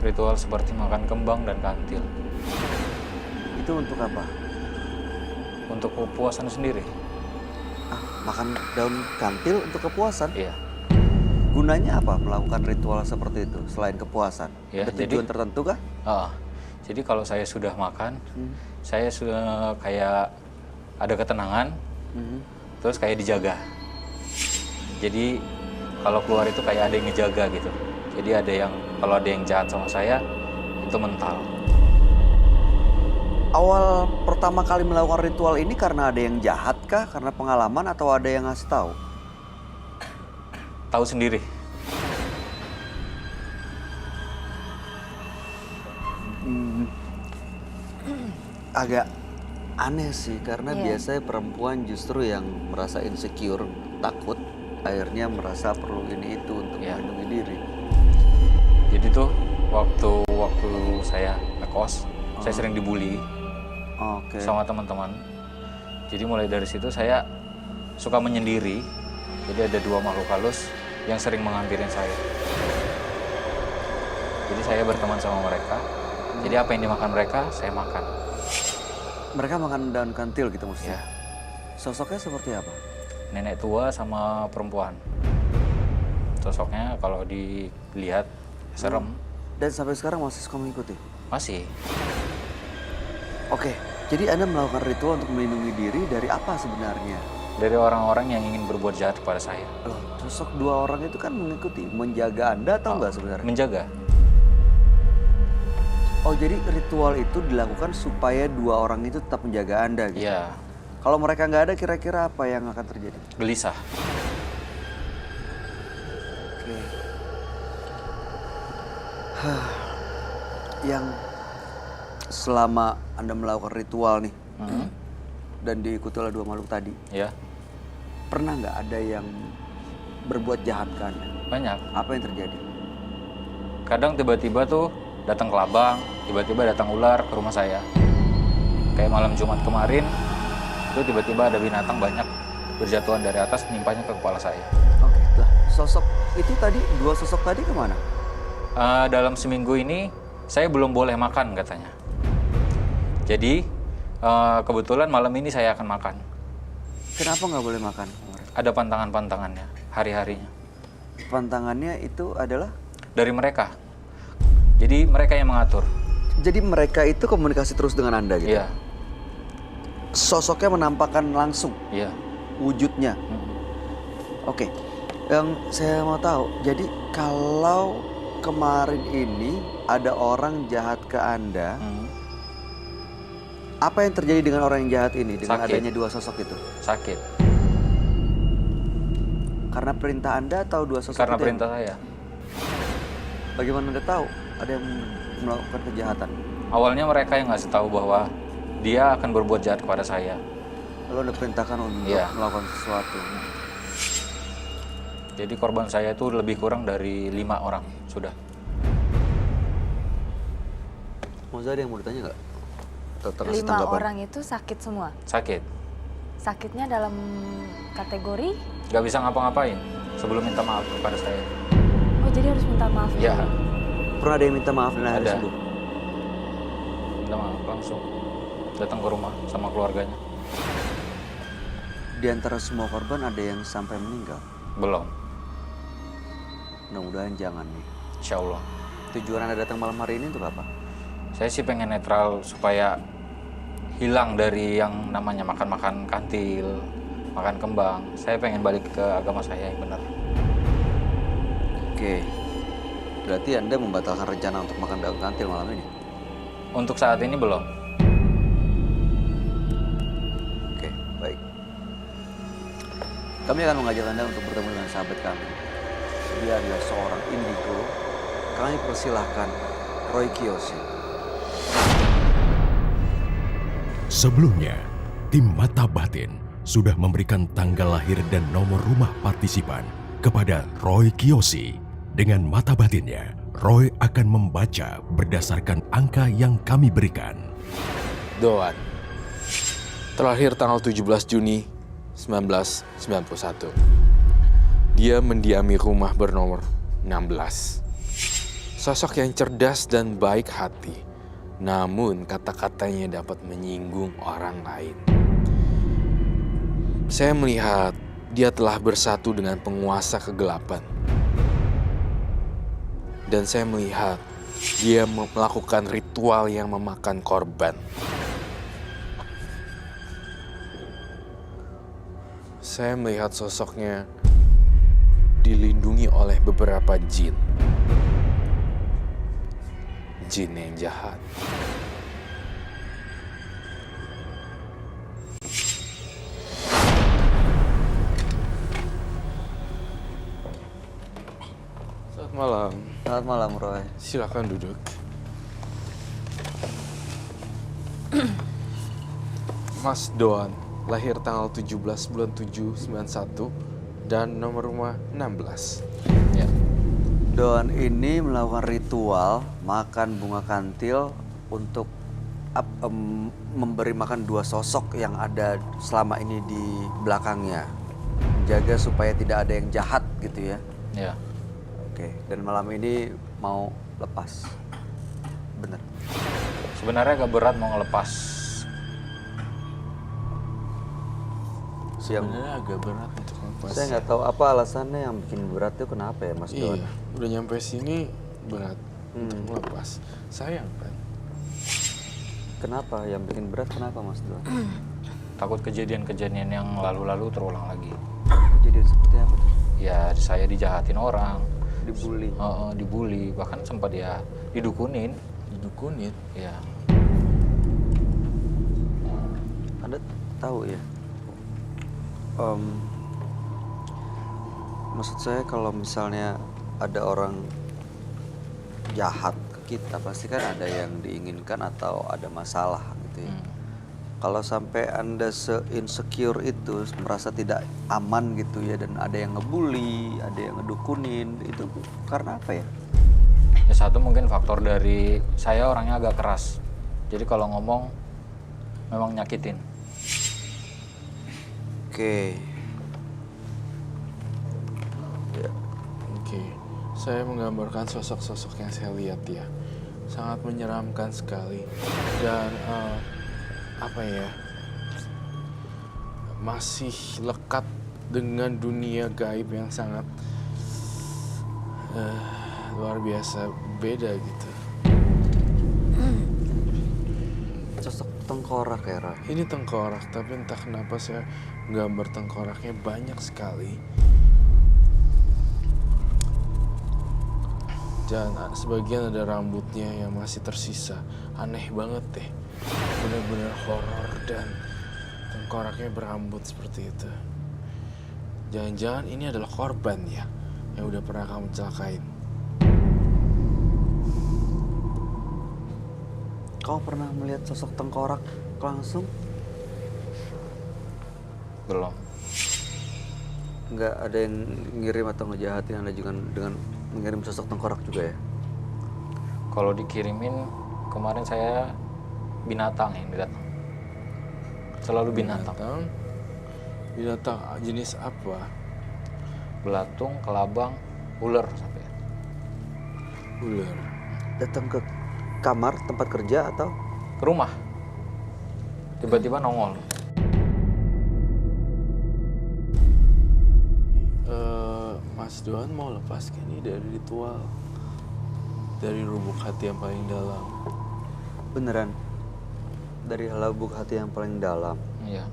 Ritual seperti makan kembang dan kantil. Itu untuk apa? Untuk kepuasan sendiri. Makan daun kantil untuk kepuasan? Iya. Gunanya apa melakukan ritual seperti itu selain kepuasan? Ya, Ada tujuan tertentu kah? Jadi kalau saya sudah makan, saya sudah kayak ada ketenangan, terus kayak dijaga. Jadi kalau keluar itu kayak ada yang ngejaga gitu. Jadi ada yang, kalau ada yang jahat sama saya, itu mental. Awal pertama kali melakukan ritual ini karena ada yang jahat kah? Karena pengalaman atau ada yang ngasih tahu? Tahu sendiri. Agak aneh sih karena Iya. biasanya perempuan justru yang merasa insecure, takut, akhirnya merasa perlu ini itu untuk Iya. melindungi diri. Jadi tuh waktu saya ngekos, saya sering dibully Oke. sama teman-teman. Jadi mulai dari situ saya suka menyendiri. Jadi ada 2 makhluk halus yang sering menghampirin saya. Jadi saya berteman sama mereka. Jadi apa yang dimakan mereka, saya makan. Mereka makan daun kantil gitu maksudnya? Ya, Sosoknya seperti apa? nenek tua sama perempuan. Sosoknya kalau dilihat serem. Dan sampai sekarang masih suka mengikuti? Masih. Oke, jadi Anda melakukan ritual untuk melindungi diri dari apa sebenarnya? Dari orang-orang yang ingin berbuat jahat kepada saya. Loh, sosok 2 orang itu kan mengikuti, menjaga Anda atau enggak sebenarnya? Menjaga. Oh, jadi ritual itu dilakukan supaya 2 orang itu tetap menjaga Anda gitu? Iya, Kalau mereka nggak ada, kira-kira apa yang akan terjadi? gelisah. Oke. Yang selama Anda melakukan ritual nih, dan diikuti oleh 2 makhluk tadi, Ya, pernah nggak ada yang berbuat jahat ke Anda? banyak. Apa yang terjadi? Kadang tiba-tiba tuh datang kelabang, tiba-tiba datang ular ke rumah saya. Kayak malam Jumat kemarin, itu tiba-tiba ada binatang banyak berjatuhan dari atas nimpanya ke kepala saya. Oke, lah sosok itu tadi, 2 sosok tadi kemana? Dalam seminggu ini, saya belum boleh makan katanya. Jadi, kebetulan malam ini saya akan makan. Kenapa nggak boleh makan kemarin? Ada pantangan-pantangannya, hari-harinya. Pantangannya itu adalah? Dari mereka. Jadi, mereka yang mengatur. Jadi mereka itu komunikasi terus dengan Anda gitu? Iya, Sosoknya menampakkan langsung iya. wujudnya? Oke, yang saya mau tahu, jadi kalau kemarin ini ada orang jahat ke Anda, apa yang terjadi dengan orang yang jahat ini dengan Sakit. adanya 2 sosok itu? Sakit. Karena perintah Anda atau 2 sosok Karena itu? perintah saya. Bagaimana Anda tahu ada yang melakukan kejahatan? Awalnya mereka yang ngasih tahu bahwa dia akan berbuat jahat kepada saya. Lalu Anda perintahkan untuk Iya. melakukan sesuatu. Jadi korban saya itu lebih kurang dari 5 orang sudah. Moza ada yang mau ditanya nggak? Atau terkasih 5 tanggapan? orang itu sakit semua. Sakit. Sakitnya dalam kategori, Gak bisa ngapa-ngapain sebelum minta maaf kepada saya. oh jadi harus minta maaf Ya, dulu. Pernah ada yang minta maaf dan akhirnya Ada. sembuh? minta maaf langsung. Datang ke rumah sama keluarganya. Di antara semua korban ada yang sampai meninggal? Belum, Mudah-mudahan jangan nih. insya Allah. Tujuan Anda datang malam hari ini untuk apa? Saya sih pengen netral supaya hilang dari yang namanya makan-makan kantil, makan kembang. Saya pengen balik ke agama saya yang benar. Oke, berarti Anda membatalkan rencana untuk makan daun kantil malam ini? Untuk saat ini belum. Oke, baik. Kami akan mengajak Anda untuk bertemu dengan sahabat kami. Dia adalah seorang indigo. Kami persilahkan Roy Kiyoshi. Sebelumnya, tim Mata Batin sudah memberikan tanggal lahir dan nomor rumah partisipan kepada Roy Kiyoshi. Dengan mata batinnya, Roy akan membaca berdasarkan angka yang kami berikan. Doan. Terlahir tanggal 17 Juni 1991. Dia mendiami rumah bernomor 16. Sosok yang cerdas dan baik hati. Namun kata-katanya dapat menyinggung orang lain. Saya melihat dia telah bersatu dengan penguasa kegelapan. Dan saya melihat dia melakukan ritual yang memakan korban. Saya melihat sosoknya dilindungi oleh beberapa jin. Jin yang jahat. Selamat malam. Selamat malam, Roy. Silakan duduk. Mas Doan, lahir tanggal 17 bulan 7 91 dan nomor rumah 16. Ya. Doan ini melakukan ritual makan bunga kantil untuk memberi makan dua sosok yang ada selama ini di belakangnya. Jaga supaya tidak ada yang jahat gitu ya. Ya. Oke, dan malam ini mau lepas. Bener. Sebenarnya agak berat mau ngelepas. Sebenarnya agak berat untuk lepas. Saya nggak tahu apa alasannya yang bikin berat itu kenapa ya, Mas Doan? Iya, udah nyampe sini berat untuk melepas. Sayang kan? Kenapa yang bikin berat? Kenapa, Mas Doan? Takut kejadian-kejadian yang lalu-lalu terulang lagi. Kejadian seperti apa tuh? Ya saya dijahatin orang, Dibully. dibully, bahkan sempat ya didukunin. Didukunin. Ya, Anda tahu ya? Maksud saya kalau misalnya ada orang jahat ke kita, pasti kan ada yang diinginkan atau ada masalah gitu ya. Kalau sampai Anda se-insecure itu, merasa tidak aman gitu ya, dan ada yang ngebully, ada yang ngedukunin, itu karena apa ya? ya satu mungkin faktor dari saya orangnya agak keras. Jadi kalau ngomong memang nyakitin. Oke. Ya. Oke, saya menggambarkan sosok-sosok yang saya lihat ya. Sangat menyeramkan sekali. Dan apa ya, masih lekat dengan dunia gaib yang sangat luar biasa, beda gitu. Sosok tengkorak ya, Ra? Ini tengkorak, tapi entah kenapa saya gambar tengkoraknya banyak sekali. Dan sebagian ada rambutnya yang masih tersisa. Aneh banget deh. Bener-bener horor dan tengkoraknya berambut seperti itu. Jangan-jangan ini adalah korban ya, yang udah pernah kamu celakain. Kau pernah melihat sosok tengkorak langsung? Belum. Nggak ada yang ngirim atau ngejahatin Anda juga dengan mengirim sosok tengkorak juga ya? Kalau dikirimin kemarin saya binatang yang datang. Selalu binatang. Binatang jenis apa? Belatung, kelabang, ular sampai. Ular. Datang ke kamar tempat kerja atau? Ke rumah. Tiba-tiba nongol. Mas Doan mau lepaskan ini dari ritual, dari lubuk hati yang paling dalam. Beneran? Dari lubuk hati yang paling dalam. Iya.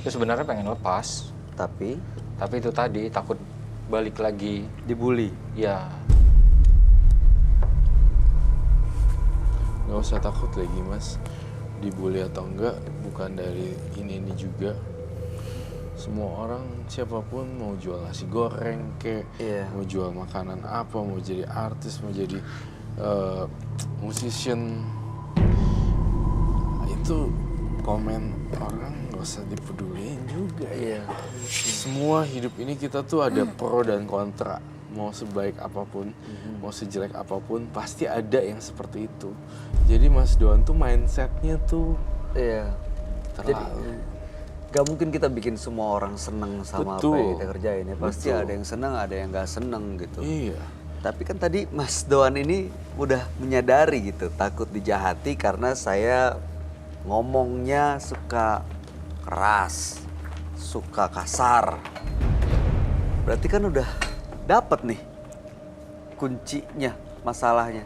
Itu sebenarnya pengen lepas, Tapi tapi itu tadi takut balik lagi. dibully. Ya, Gak usah takut lagi mas, dibully atau enggak bukan dari ini juga. Semua orang, siapapun mau jual nasi goreng kek, Iya. mau jual makanan apa, mau jadi artis, mau jadi musician, itu komen orang gak usah dipedulin juga ya. Semua hidup ini kita tuh ada pro dan kontra. Mau sebaik apapun, mau sejelek apapun, pasti ada yang seperti itu. Jadi Mas Doan tuh mindsetnya tuh Iya. Jadi terlalu. gak mungkin kita bikin semua orang seneng sama apa Betul. yang kita kerjain ya. Pasti Betul. ada yang seneng, ada yang gak seneng gitu. Iya. Tapi kan tadi Mas Doan ini udah menyadari gitu, takut dijahati karena saya ngomongnya suka keras, suka kasar. Berarti kan udah dapet nih kuncinya, masalahnya.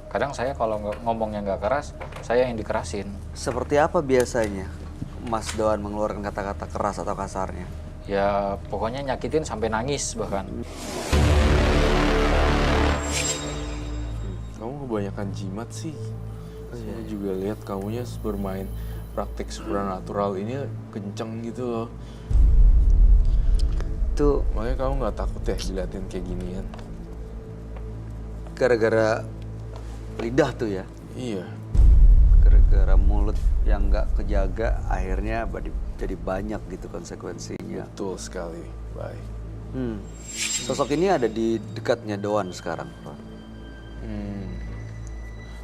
kadang saya kalau ngomongnya nggak keras, saya yang dikerasin. Seperti apa biasanya Mas Doan mengeluarkan kata-kata keras atau kasarnya? Ya pokoknya nyakitin sampai nangis bahkan. Kamu kebanyakan jimat sih. Saya juga lihat kamunya bermain praktik supernatural ini kenceng gitu loh. Itu Makanya kamu nggak takut ya diliatin kayak ginian? gara-gara lidah tuh ya. Iya. Gara-gara mulut yang nggak kejaga, akhirnya jadi banyak gitu konsekuensinya. Betul sekali. Baik. Sosok ini ada di dekatnya Doan sekarang.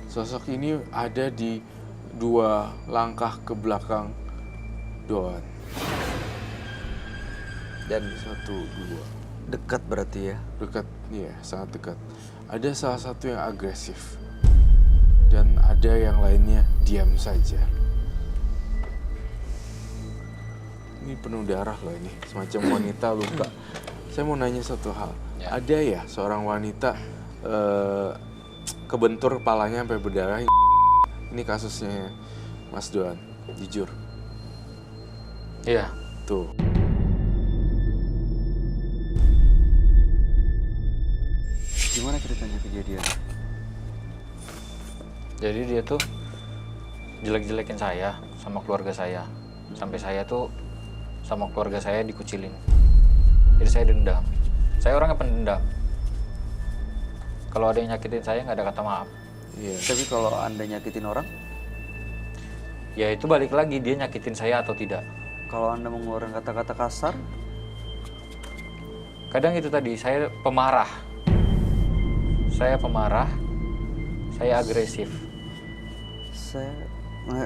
Sosok ini ada di 2 langkah ke belakang Doan. Dan 1, 2. dekat berarti ya. Dekat, iya, sangat dekat. Ada salah satu yang agresif. Dan ada yang lainnya diam saja. Ini penuh darah loh ini, semacam wanita luka. Saya mau nanya satu hal. Ya. Ada ya seorang wanita kebentur kepalanya sampai berdarah. Ini kasusnya Mas Doan, jujur. Iya. Tuh. Gimana ceritanya kejadian? Jadi dia tuh jelek-jelekin saya sama keluarga saya. Sampai saya tuh sama keluarga saya dikucilin. Jadi saya dendam. Saya orangnya pendendam. Kalau ada yang nyakitin saya nggak ada kata maaf. Iya. Tapi kalau Anda nyakitin orang, Ya itu balik lagi dia nyakitin saya atau tidak. kalau Anda mengeluarkan kata-kata kasar, Kadang itu tadi saya pemarah. Saya pemarah. Saya agresif.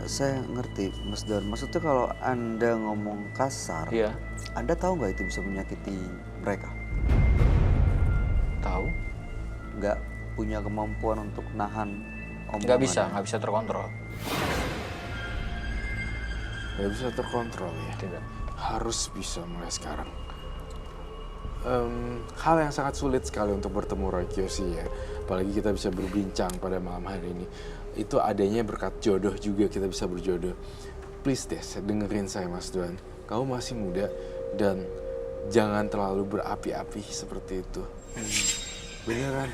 saya ngerti Mas Doan. Maksudnya kalau Anda ngomong kasar, Iya. Anda tahu nggak itu bisa menyakiti mereka? Tahu? Nggak punya kemampuan untuk nahan omongan? Nggak bisa terkontrol. Gak bisa terkontrol ya. Tidak. Harus bisa mulai sekarang. Hal yang sangat sulit sekali untuk bertemu Roy Kiyoshi ya. Apalagi kita bisa berbincang pada malam hari ini. Itu adanya berkat jodoh juga kita bisa berjodoh. Please deh, dengerin saya Mas Doan. Kamu masih muda dan jangan terlalu berapi-api seperti itu. Beneran.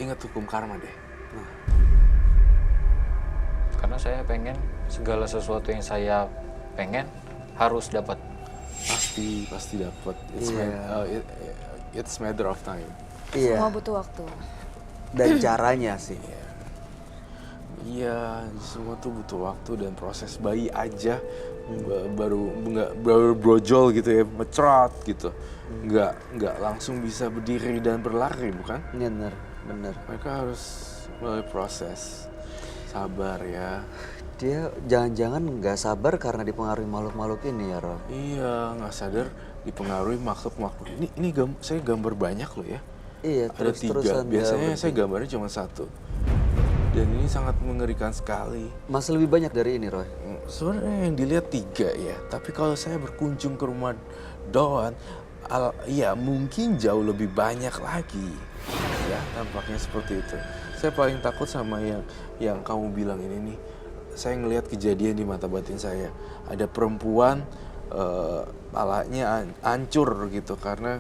Ingat hukum karma deh. Karena saya pengen segala sesuatu yang saya pengen harus dapat. Pasti dapat. It's matter of time. Iya. Semua butuh waktu. Dan caranya sih. Iya, semua tuh butuh waktu dan proses. Bayi aja baru brojol gitu ya, mecerot gitu. Nggak langsung bisa berdiri dan berlari, bukan? Bener. Mereka harus melalui proses. Sabar ya. Dia jangan-jangan nggak sabar karena dipengaruhi makhluk-makhluk ini ya, Roy? Iya, nggak sadar dipengaruhi makhluk-makhluk. Ini saya gambar banyak loh ya. Iya, Ada 3. terus-terusan dia Biasanya saya gambarnya cuma 1. Dan ini sangat mengerikan sekali. masih lebih banyak dari ini, Roy. Sebenarnya yang dilihat 3 ya, tapi kalau saya berkunjung ke rumah Doan, ya mungkin jauh lebih banyak lagi. Ya, tampaknya seperti itu. Saya paling takut sama yang kamu bilang ini nih. Saya ngelihat kejadian di mata batin saya. Ada perempuan palanya hancur gitu karena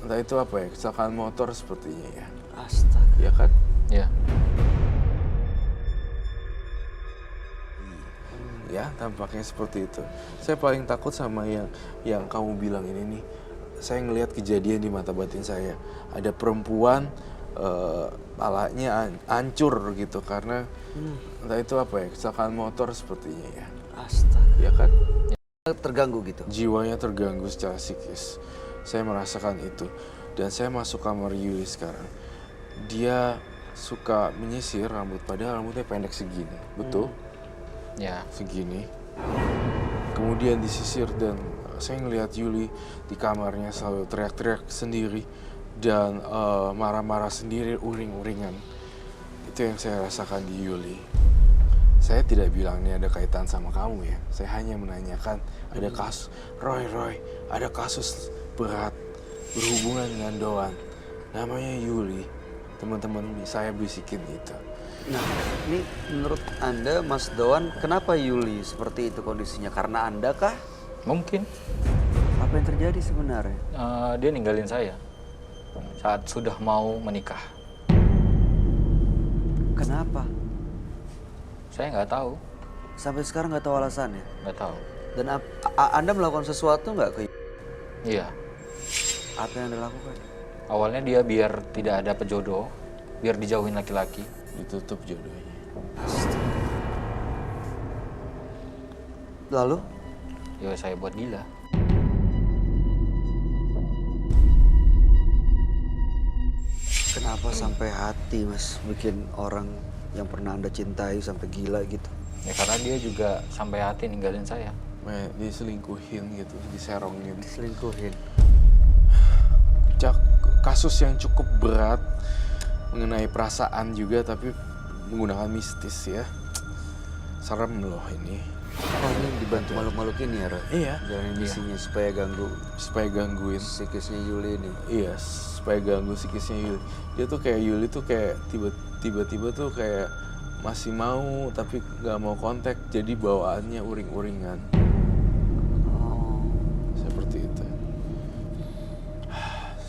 entah itu apa ya, kecelakaan motor sepertinya ya. Astaga. Ya kan? Ya. Ya, tampaknya seperti itu. Saya paling takut sama yang kamu bilang ini nih. Saya ngelihat kejadian di mata batin saya. Ada perempuan palanya hancur gitu karena entah itu apa ya, kecelakaan motor sepertinya ya. Astaga. Ya kan? Terganggu gitu. Jiwanya terganggu secara psikis. Saya merasakan itu. Dan saya masuk kamar Yuli sekarang. Dia suka menyisir rambut, padahal rambutnya pendek segini. Betul? Ya. Segini. Kemudian disisir dan saya ngelihat Yuli di kamarnya selalu teriak-teriak sendiri dan marah-marah sendiri, uring-uringan. Itu yang saya rasakan di Yuli. Saya tidak bilang ini ada kaitan sama kamu ya. Saya hanya menanyakan ada kasus Roy, ada kasus berat berhubungan dengan Doan. Namanya Yuli. Teman-teman saya bisikin itu. Nah, ini menurut Anda, Mas Doan, kenapa Yuli seperti itu kondisinya? Karena Anda kah? Mungkin Apa yang terjadi sebenarnya? dia ninggalin saya saat sudah mau menikah. Kenapa? Saya nggak tahu, Sampai sekarang nggak tahu alasannya. nggak tahu. Dan Anda melakukan sesuatu nggak ke Iya, apa yang Anda lakukan? awalnya dia biar tidak ada pejodoh, biar dijauhin laki-laki. Ditutup jodohnya. Lalu? Ya saya buat gila. Kenapa sampai hati Mas bikin orang yang pernah Anda cintai sampai gila gitu? Ya karena dia juga sampai hati ninggalin saya. Diselingkuhin gitu, diserongin. Diselingkuhin. Kasus yang cukup berat mengenai perasaan juga, tapi menggunakan mistis ya. Serem loh ini. Oh, ini dibantu makhluk-makhluk ini ya, Roy? Iya. Jalanin misinya supaya Gangguin. psikisnya Yuli ini. Iya, supaya ganggu psikisnya Yuli. Dia tuh kayak Yuli tuh kayak tiba-tiba tuh kayak masih mau tapi nggak mau kontak, jadi bawaannya uring-uringan. Oh. Seperti itu.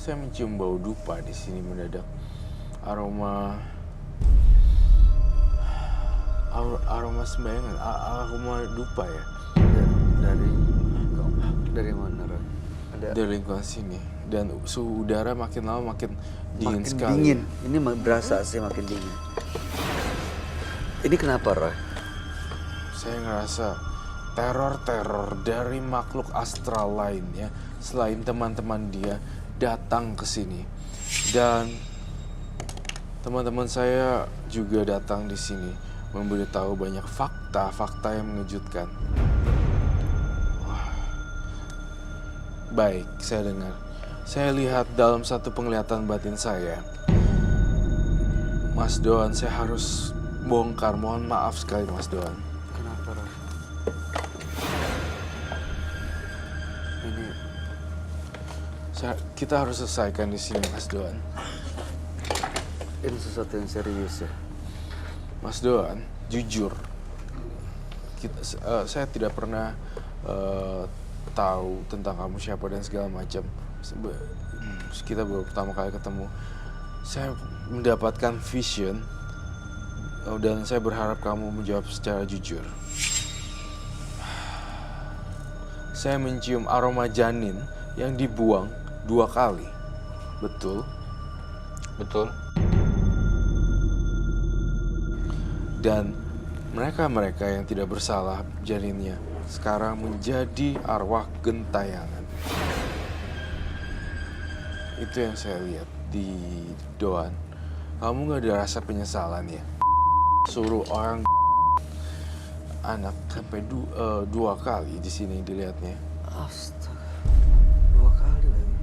Saya mencium bau dupa di sini mendadak. Aroma sembayangan, aroma dupa ya. Dari mana, Roy? Dari lingkungan sini. Dan suhu udara makin lama makin dingin Makin sekali. dingin. Ini berasa sih makin dingin. Ini kenapa, Roy? Saya ngerasa teror-teror dari makhluk astral lainnya selain teman-teman dia datang ke sini. Dan teman-teman saya juga datang di sini memberitahu banyak fakta-fakta yang mengejutkan. Wah. Baik, saya dengar. Saya lihat dalam satu penglihatan batin saya. Mas Doan, saya harus bongkar. Mohon maaf sekali, Mas Doan. Kenapa, Roy? Ini Kita harus selesaikan di sini, Mas Doan. ini sesuatu yang serius ya. Mas Doan, jujur, saya tidak pernah tahu tentang kamu siapa dan segala macam. Kita baru pertama kali ketemu. Saya mendapatkan vision dan saya berharap kamu menjawab secara jujur. Saya mencium aroma janin yang dibuang 2 kali. Betul? Betul. Dan mereka-mereka yang tidak bersalah janinnya sekarang menjadi arwah gentayangan. Itu yang saya lihat di Doan. Kamu gak ada rasa penyesalan ya? Suruh orang anak sampai 2 kali di sini dilihatnya. Astaga. 2 kali lagi.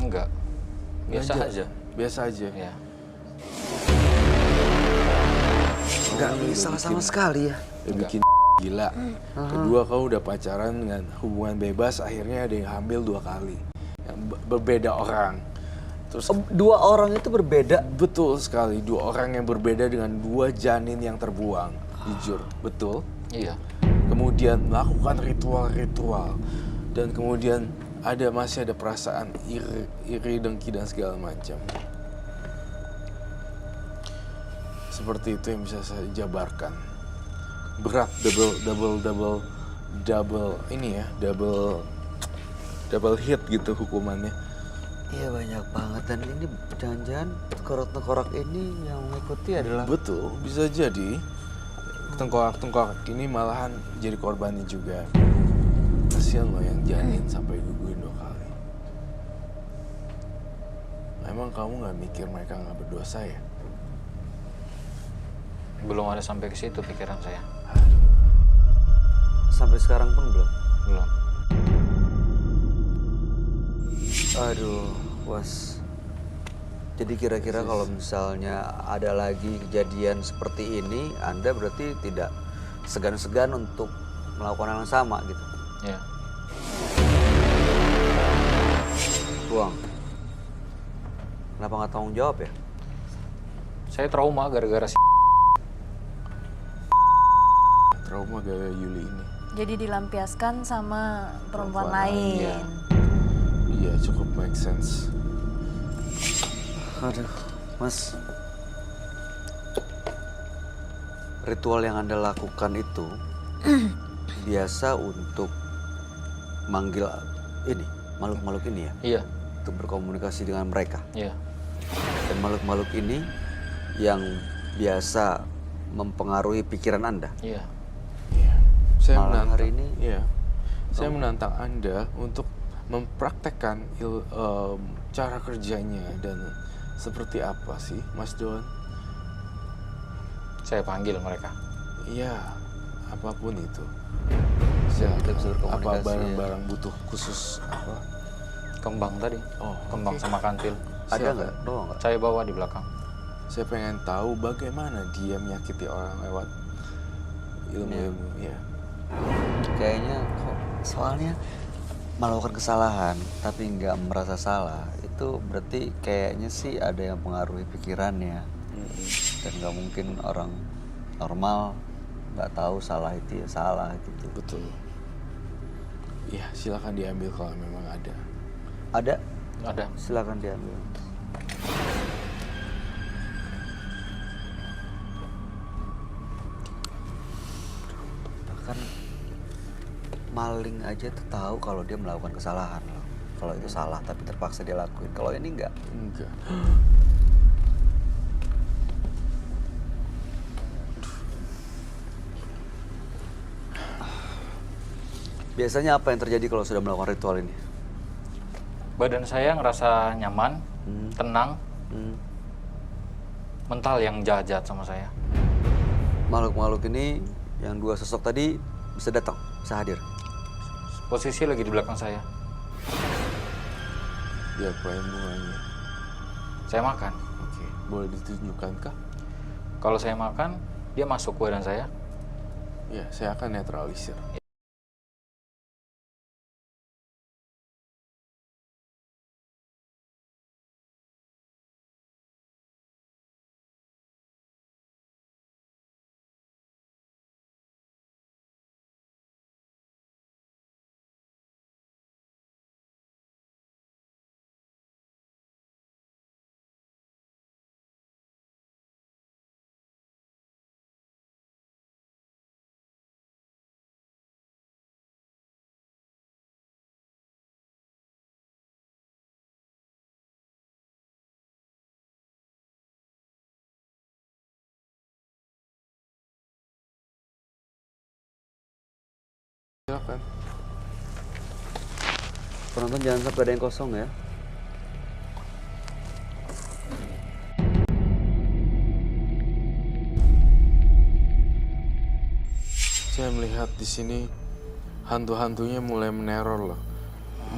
Enggak. Biasa aja. Biasa aja. Ya. Nggak salah sama sekali ya. Ya bikin gila. Kedua, kau udah pacaran dengan hubungan bebas, akhirnya ada yang hamil 2 kali. Yang berbeda orang. Terus 2 orang itu berbeda. betul sekali, 2 orang yang berbeda dengan 2 janin yang terbuang. Jujur, betul. Iya. Kemudian melakukan ritual-ritual. Dan kemudian masih ada perasaan iri, dengki dan segala macam. Seperti itu yang bisa saya jabarkan. Berat, double ini ya, double hit gitu hukumannya. Iya banyak banget, dan ini jangan-jangan tengkorak-tengkorak ini yang mengikuti adalah Betul, bisa jadi tengkorak-tengkorak ini malahan jadi korbannya juga. Kasihan loh yang janin sampai nungguin 2 kali. Emang kamu nggak mikir mereka nggak berdosa ya? Belum ada sampai ke situ pikiran saya. sampai sekarang pun belum. Belum. Aduh, Was. Jadi kira-kira kalau misalnya ada lagi kejadian seperti ini, Anda berarti tidak segan-segan untuk melakukan hal yang sama gitu? Ya. Buang. Kenapa nggak tanggung jawab ya? Saya trauma gara-gara Trauma gara Yuli ini. Jadi dilampiaskan sama perempuan Perempuan lain, lain. ya. Iya, cukup make sense. Aduh, Mas. Ritual yang Anda lakukan itu biasa untuk manggil ini, makhluk-makhluk ini ya? Iya, Untuk berkomunikasi dengan mereka. iya. Dan makhluk-makhluk ini yang biasa mempengaruhi pikiran Anda. Iya. Iya. Saya Malam menantang, hari ini- iya. Saya menantang Anda untuk mempraktekkan cara kerjanya dan seperti apa sih, Mas Don? Saya panggil mereka. Iya, apapun itu. Kita bisa berkomunikasi, Apa ya. barang-barang butuh khusus apa? Kembang tadi. Oh, Kembang oke. sama kantil. Ada Silakan. nggak? Bawa nggak? Saya bawa di belakang. Saya pengen tahu bagaimana dia menyakiti orang lewat ilmu-ilmu. Iya. Kayaknya kok soalnya melakukan kesalahan tapi nggak merasa salah itu berarti kayaknya sih ada yang pengaruhi pikirannya dan nggak mungkin orang normal nggak tahu salah itu ya salah gitu. Betul. Iya, silakan diambil kalau memang ada. Ada, Ada. silakan diambil. Bahkan maling aja tuh tahu kalau dia melakukan kesalahan loh. Kalau itu salah tapi terpaksa dia lakuin. Kalau ini enggak. Enggak. Biasanya apa yang terjadi kalau sudah melakukan ritual ini? Badan saya ngerasa nyaman, tenang, Hmm. mental yang jahat-jahat sama saya. Makhluk-makhluk ini yang dua sosok tadi bisa datang, bisa hadir. Posisi lagi di belakang saya. Diapain bunganya? Saya makan. Oke, boleh ditunjukkan kah? Kalau saya makan, dia masuk ke badan saya. Ya, saya akan netralisir. Silakan. Penonton jangan sampai ada yang kosong ya. Saya melihat di sini hantu-hantunya mulai meneror loh.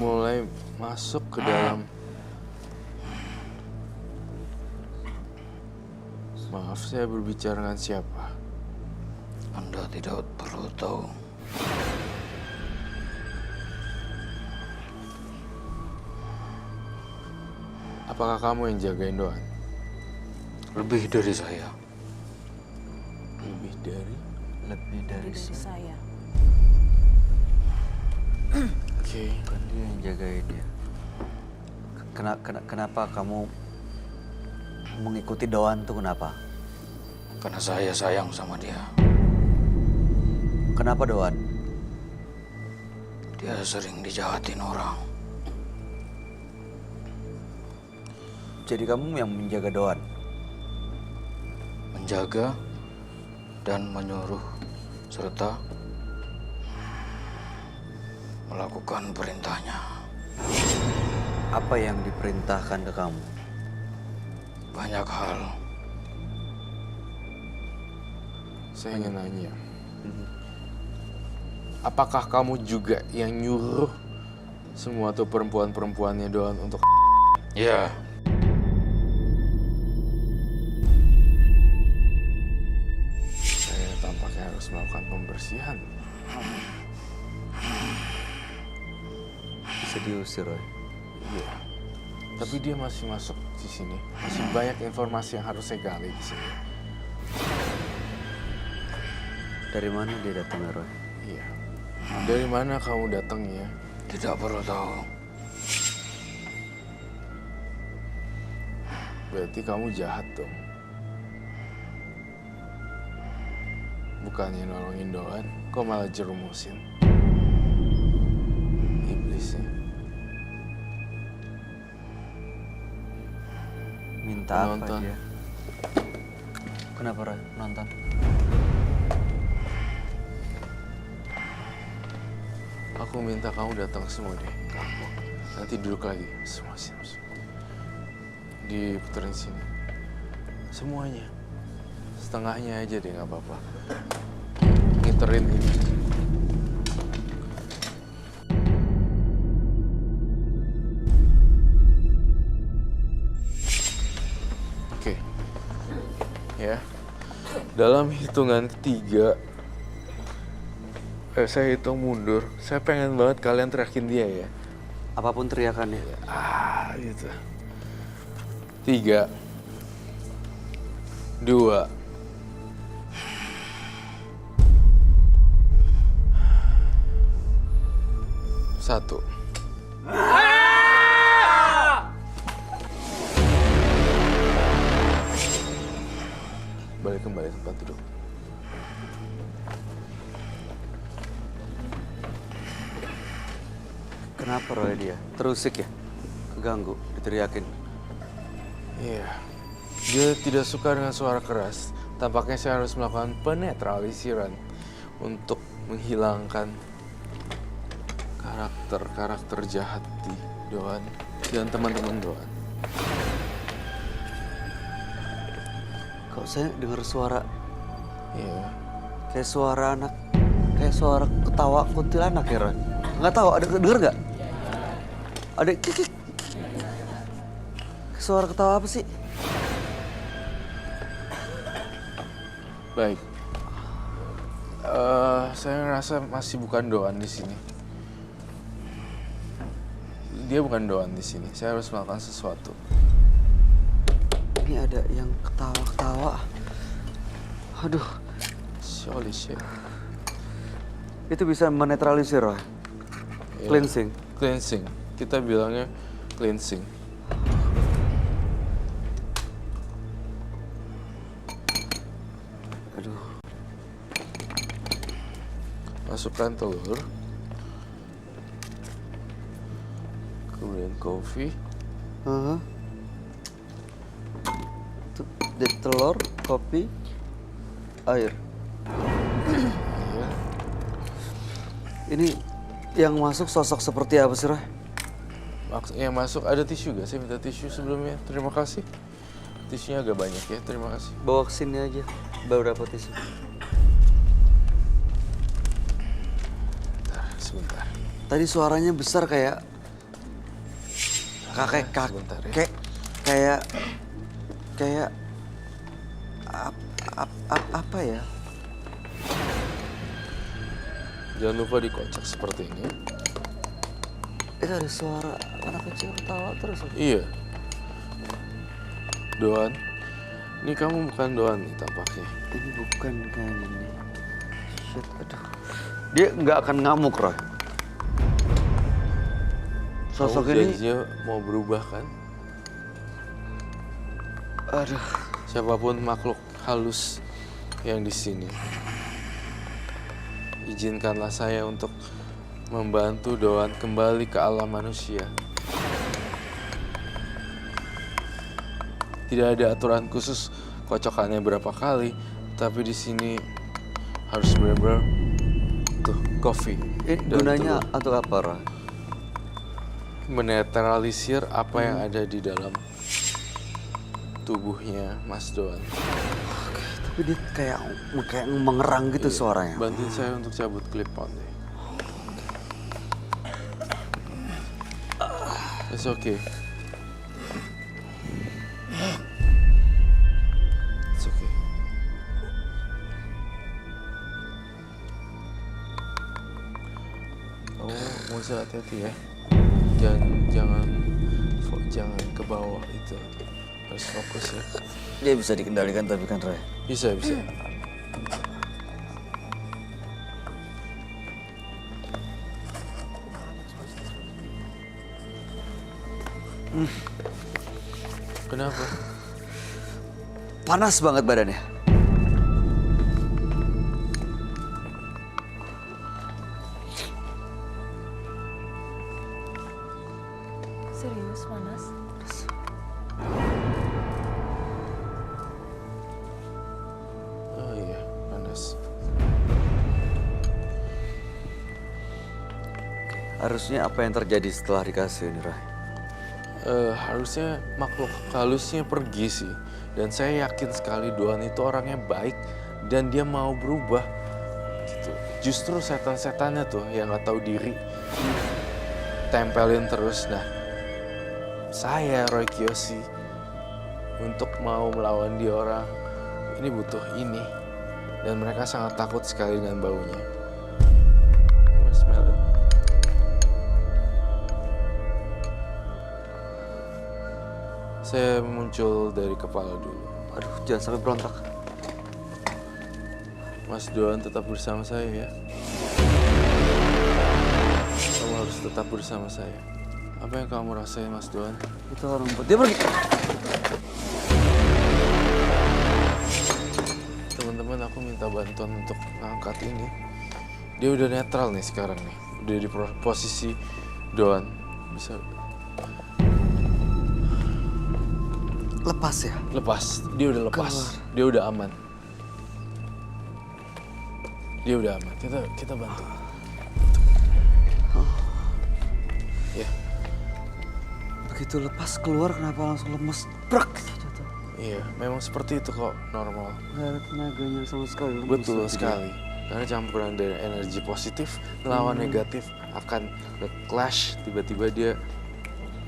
Mulai masuk ke dalam. Maaf, saya berbicara dengan siapa? Anda tidak perlu tahu. Apakah kamu yang jagain Doan? Lebih dari saya. Lebih dari? Lebih dari Dari saya. Oke. bukan dia yang jagain dia. Kenapa kamu mengikuti Doan tuh kenapa? Karena saya sayang sama dia. Kenapa Doan? Dia sering dijahatin orang. Jadi kamu yang menjaga Doan? Menjaga dan menyuruh serta melakukan perintahnya. Apa yang diperintahkan ke kamu? Banyak hal. Saya ingin nanya. Apakah kamu juga yang nyuruh semua tuh perempuan-perempuannya Doan untuk... Ya, Saya tampaknya harus melakukan pembersihan. Bisa diusir, Roy. Iya. Tapi dia masih masuk di sini. Masih banyak informasi yang harus saya gali di sini. Dari mana dia datang, Roy? Iya. Dari mana kamu datangnya? Tidak perlu tahu. Berarti kamu jahat dong. Bukannya nolongin Doan, kok malah jerumusin? Iblis ya. Minta apa Nonton. dia? Kenapa Roy? Nonton? Aku minta kamu datang semua deh. Kamu. Nanti duduk lagi. Semua sini. Diputerin sini. Semuanya. Setengahnya aja deh, nggak apa-apa. Ngiterin ini. Oke. Ya. Dalam hitungan ketiga, saya hitung mundur. Saya pengen banget kalian teriakin dia ya. Apapun teriakannya. Gitu. 3, 2, 1. Balik kembali tempat duduk. Kenapa Roy dia? Terusik ya? Keganggu, diteriakin. Iya. Dia tidak suka dengan suara keras. Tampaknya saya harus melakukan penetralisiran untuk menghilangkan karakter jahat di Doan dan teman-teman Doan. Kok saya dengar suara Iya. kayak suara anak, kayak suara ketawa kuntilanak ya Roy? Nggak tahu, ada denger nggak? Ada kikik. Suara ketawa apa sih? Baik. Saya ngerasa masih bukan Doan di sini. Dia bukan Doan di sini. Saya harus melakukan sesuatu. Ini ada yang ketawa-ketawa. Aduh, Holy shit. itu bisa menetralisir Roy. Iya. Cleansing. Cleansing. Kita bilangnya cleansing. Aduh, Masukkan telur. Kemudian kopi. Di telur, kopi, air. Iya. Ini yang masuk sosok seperti apa sih Roy? Yang masuk ada tisu gak? Saya minta tisu sebelumnya. Terima kasih. Tisunya agak banyak ya. Terima kasih. Bawa ke sini aja, beberapa tisu. Sebentar. Tadi suaranya besar kayak Sebentar ya. kayak apa ya? Jangan lupa dikocok seperti ini. Itu ada suara anak kecil ketawa terus. Iya. Doan. Ini kamu bukan Doan nih tampaknya. Ini bukan kayaknya nih. Shit, aduh. Dia nggak akan ngamuk Roy. Sosok Kamu ini, janjinya mau berubah kan? aduh. Siapapun makhluk halus yang di sini, izinkanlah saya untuk membantu Doan kembali ke alam manusia. Tidak ada aturan khusus kocokannya berapa kali, tapi di sini harus benar-benar tuh coffee. Ini dan gunanya telur. untuk apa Roy? Menetralisir apa yang ada di dalam tubuhnya Mas Doan. Tapi dia kayak mengerang gitu suaranya. Bantuin saya untuk cabut clip on deh. It's okay. It's okay. Kamu mau hati-hati ya. Jangan ke bawah itu. Harus fokus ya. Dia bisa dikendalikan tapi kan Roy. Bisa. Kenapa? Panas banget badannya. Serius panas? Oh iya, panas. Harusnya apa yang terjadi setelah dikasih ini, Ray? Harusnya makhluk halusnya pergi sih. Dan saya yakin sekali Doan itu orangnya baik dan dia mau berubah. Gitu. Justru setan-setannya tuh yang nggak tahu diri tempelin terus. Nah, saya Roy Kiyoshi untuk mau melawan dia orang ini butuh ini. Dan mereka sangat takut sekali dengan baunya. Mas Melon. Saya muncul dari kepala dulu. Aduh, jangan sampai berontak. Mas Doan tetap bersama saya ya. Kamu harus tetap bersama saya. Apa yang kamu rasain, Mas Doan? Itu orang dia pergi. Teman-teman, aku minta bantuan untuk ngangkat ini. Dia udah netral nih sekarang nih. Udah di posisi Doan. Bisa Lepas ya? lepas. Dia udah lepas. Dia udah aman. Dia udah aman. Kita bantu. Ya. Begitu lepas keluar kenapa langsung lemes? Brak! Jatuh. Iya, memang seperti itu kok, normal. Gak ada tenaganya sama sekali. Betul sekali. Karena campuran dari energi positif melawan negatif akan nge-clash, tiba-tiba dia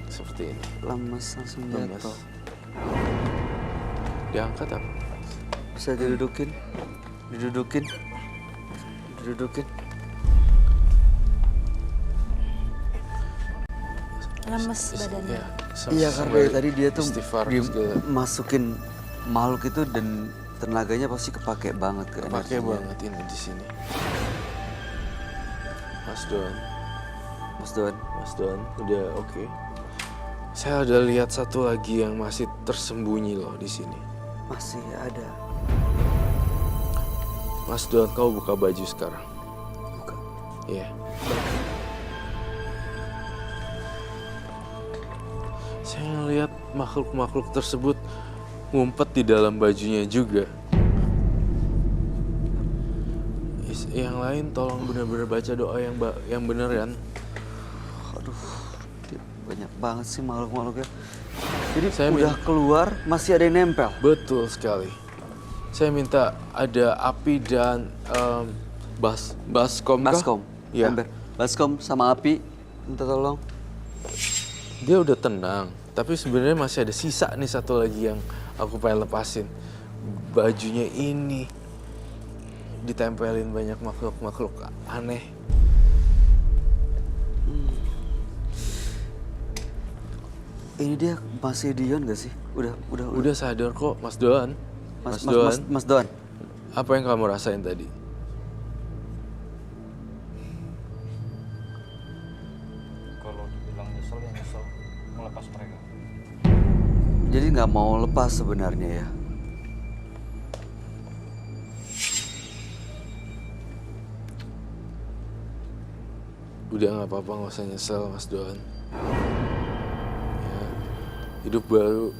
seperti ini. Lemes langsung Lemes. jatuh. Diangkat apa? Bisa didudukin. Didudukin. Didudukin. Lemes badannya. Iya, karena dari tadi dia tuh istighfar segala. masukin makhluk itu dan tenaganya pasti kepake banget ke Pakai energinya. banget ini di sini. Mas Don, Mas Don. Mas Don, udah oke. Saya udah lihat satu lagi yang masih tersembunyi loh di sini. Masih ada. Mas Don, kau buka baju sekarang. Buka. Iya. Saya ngelihat makhluk-makhluk tersebut ngumpet di dalam bajunya juga. Yang lain tolong benar-benar baca doa yang beneran. Aduh, banyak banget sih makhluk-makhluknya. Jadi Saya udah keluar masih ada yang nempel. Betul sekali. Saya minta ada api dan baskom. kah? Baskom. Iya. Ember. Baskom sama api. Minta tolong. Dia udah tenang, tapi sebenarnya masih ada sisa nih satu lagi yang aku pengen lepasin. Bajunya ini ditempelin banyak makhluk-makhluk aneh. Ini dia masih Dion gak sih? Udah sadar kok, Mas Doan. Mas Don. Apa yang kamu rasain tadi? Kalau dibilang nyesel ya nyesel melepas mereka. Jadi nggak mau lepas sebenarnya ya? Udah nggak apa-apa, nggak usah nyesel, Mas Doan. Ya, hidup baru.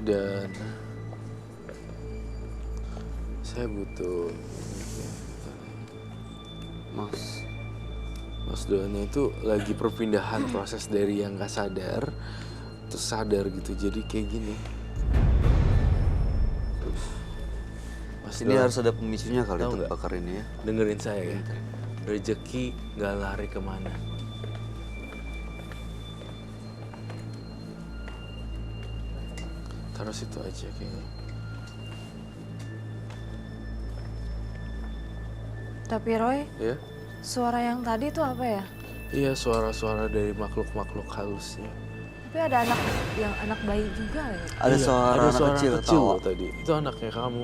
Dan saya butuh Mas Doannya itu lagi perpindahan proses dari yang gak sadar terus sadar gitu, jadi kayak gini. Mas Ini Doan, harus ada pemicunya kali tahu untuk nggak? bakar ini ya. dengerin saya ya. Rezeki gak lari kemana. Taruh situ aja kayaknya. Tapi Roy, Ya? suara yang tadi itu apa ya? Iya, suara-suara dari makhluk-makhluk halusnya. Tapi ada anak bayi juga ya? Ada Iya, suara ada anak suara kecil, kecil tawa. loh tadi. Itu anaknya kamu.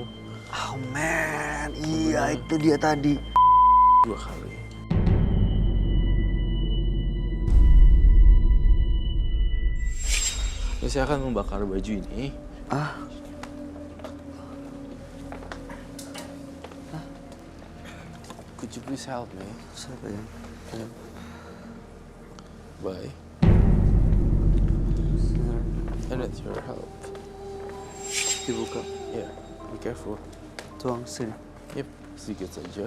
Oh man, iya itu dia tadi. 2 kali. Saya akan membakar baju ini. Ah, Could you please help me? siapa ya? Bye. I need your help. Dibuka. Yeah, be careful. Tuang sini. Yep, sedikit saja.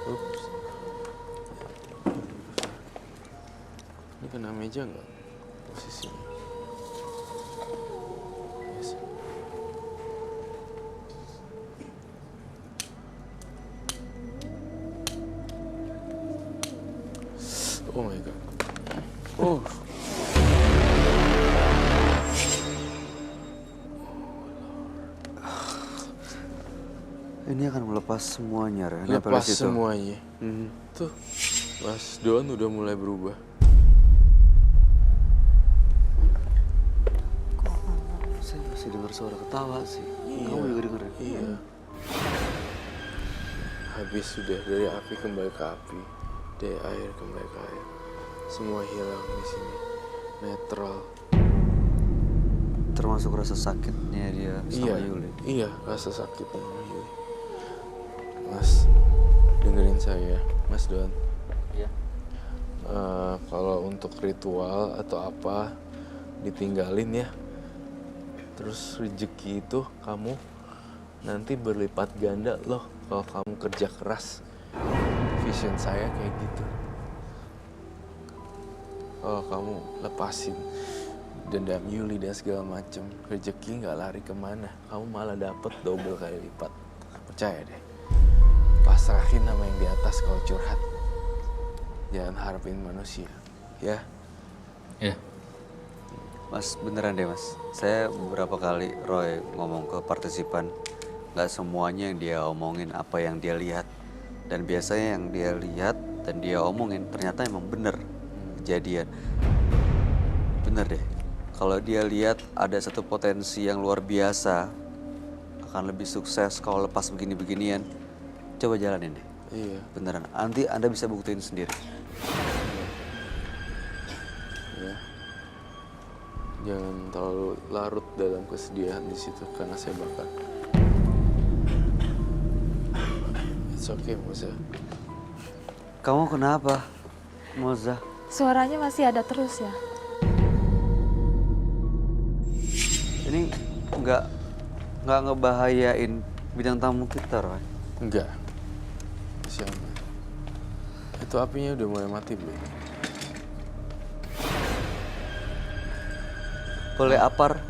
Oops. Ini kena meja nggak posisinya? Yes. Oh my god. Oh. Ini akan melepas semuanya, Ren. Nempel di Lepas situ. semuanya. Mhm. Tuh, Mas Don udah mulai berubah. Saya masih dengar suara ketawa sih. Kamu juga denger ya? Iya. Habis sudah dari api kembali ke api, dari air kembali ke air. Semua hilang di sini. Netral. Termasuk rasa sakitnya dia sama Yuli. Iya, rasa sakitnya Yuli. Mas, dengerin saya, Mas Don. Iya. Kalau untuk ritual atau apa, ditinggalin ya. Terus rezeki itu kamu nanti berlipat ganda loh kalau kamu kerja keras. Vision saya kayak gitu. Kalau kamu lepasin dendam Yuli dan segala macem, rezeki nggak lari kemana, kamu malah dapet double kali lipat. Percaya deh. Pasrahin sama yang di atas kalau curhat. Jangan harapin manusia, ya. Iya. Mas, beneran deh mas. Saya beberapa kali Roy ngomong ke partisipan, nggak semuanya yang dia omongin apa yang dia lihat. Dan biasanya yang dia lihat dan dia omongin ternyata emang bener kejadian. Bener deh. Kalau dia lihat ada satu potensi yang luar biasa, akan lebih sukses kalau lepas begini-beginian, coba jalanin deh. Iya, Beneran, nanti Anda bisa buktiin sendiri. ya. Jangan terlalu larut dalam kesedihan di situ karena saya bakar. It's okay, Moza. Kamu kenapa, Moza? Suaranya masih ada terus ya? Ini nggak ngebahayain bidang tamu kita, Roy. Enggak. Masih aman. Itu apinya udah mulai mati, belum? Boleh apar?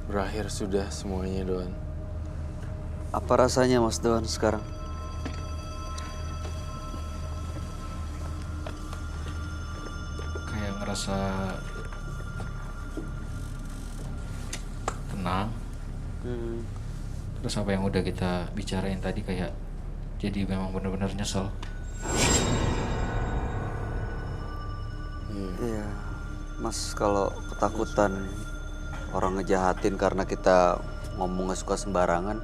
Berakhir sudah semuanya, Don. Apa rasanya Mas Don sekarang? Kayak ngerasa tenang. Terus apa yang udah kita bicarain tadi kayak jadi memang benar-benar nyesel. Iya, Mas kalau ketakutan orang ngejahatin karena kita ngomongnya suka sembarangan,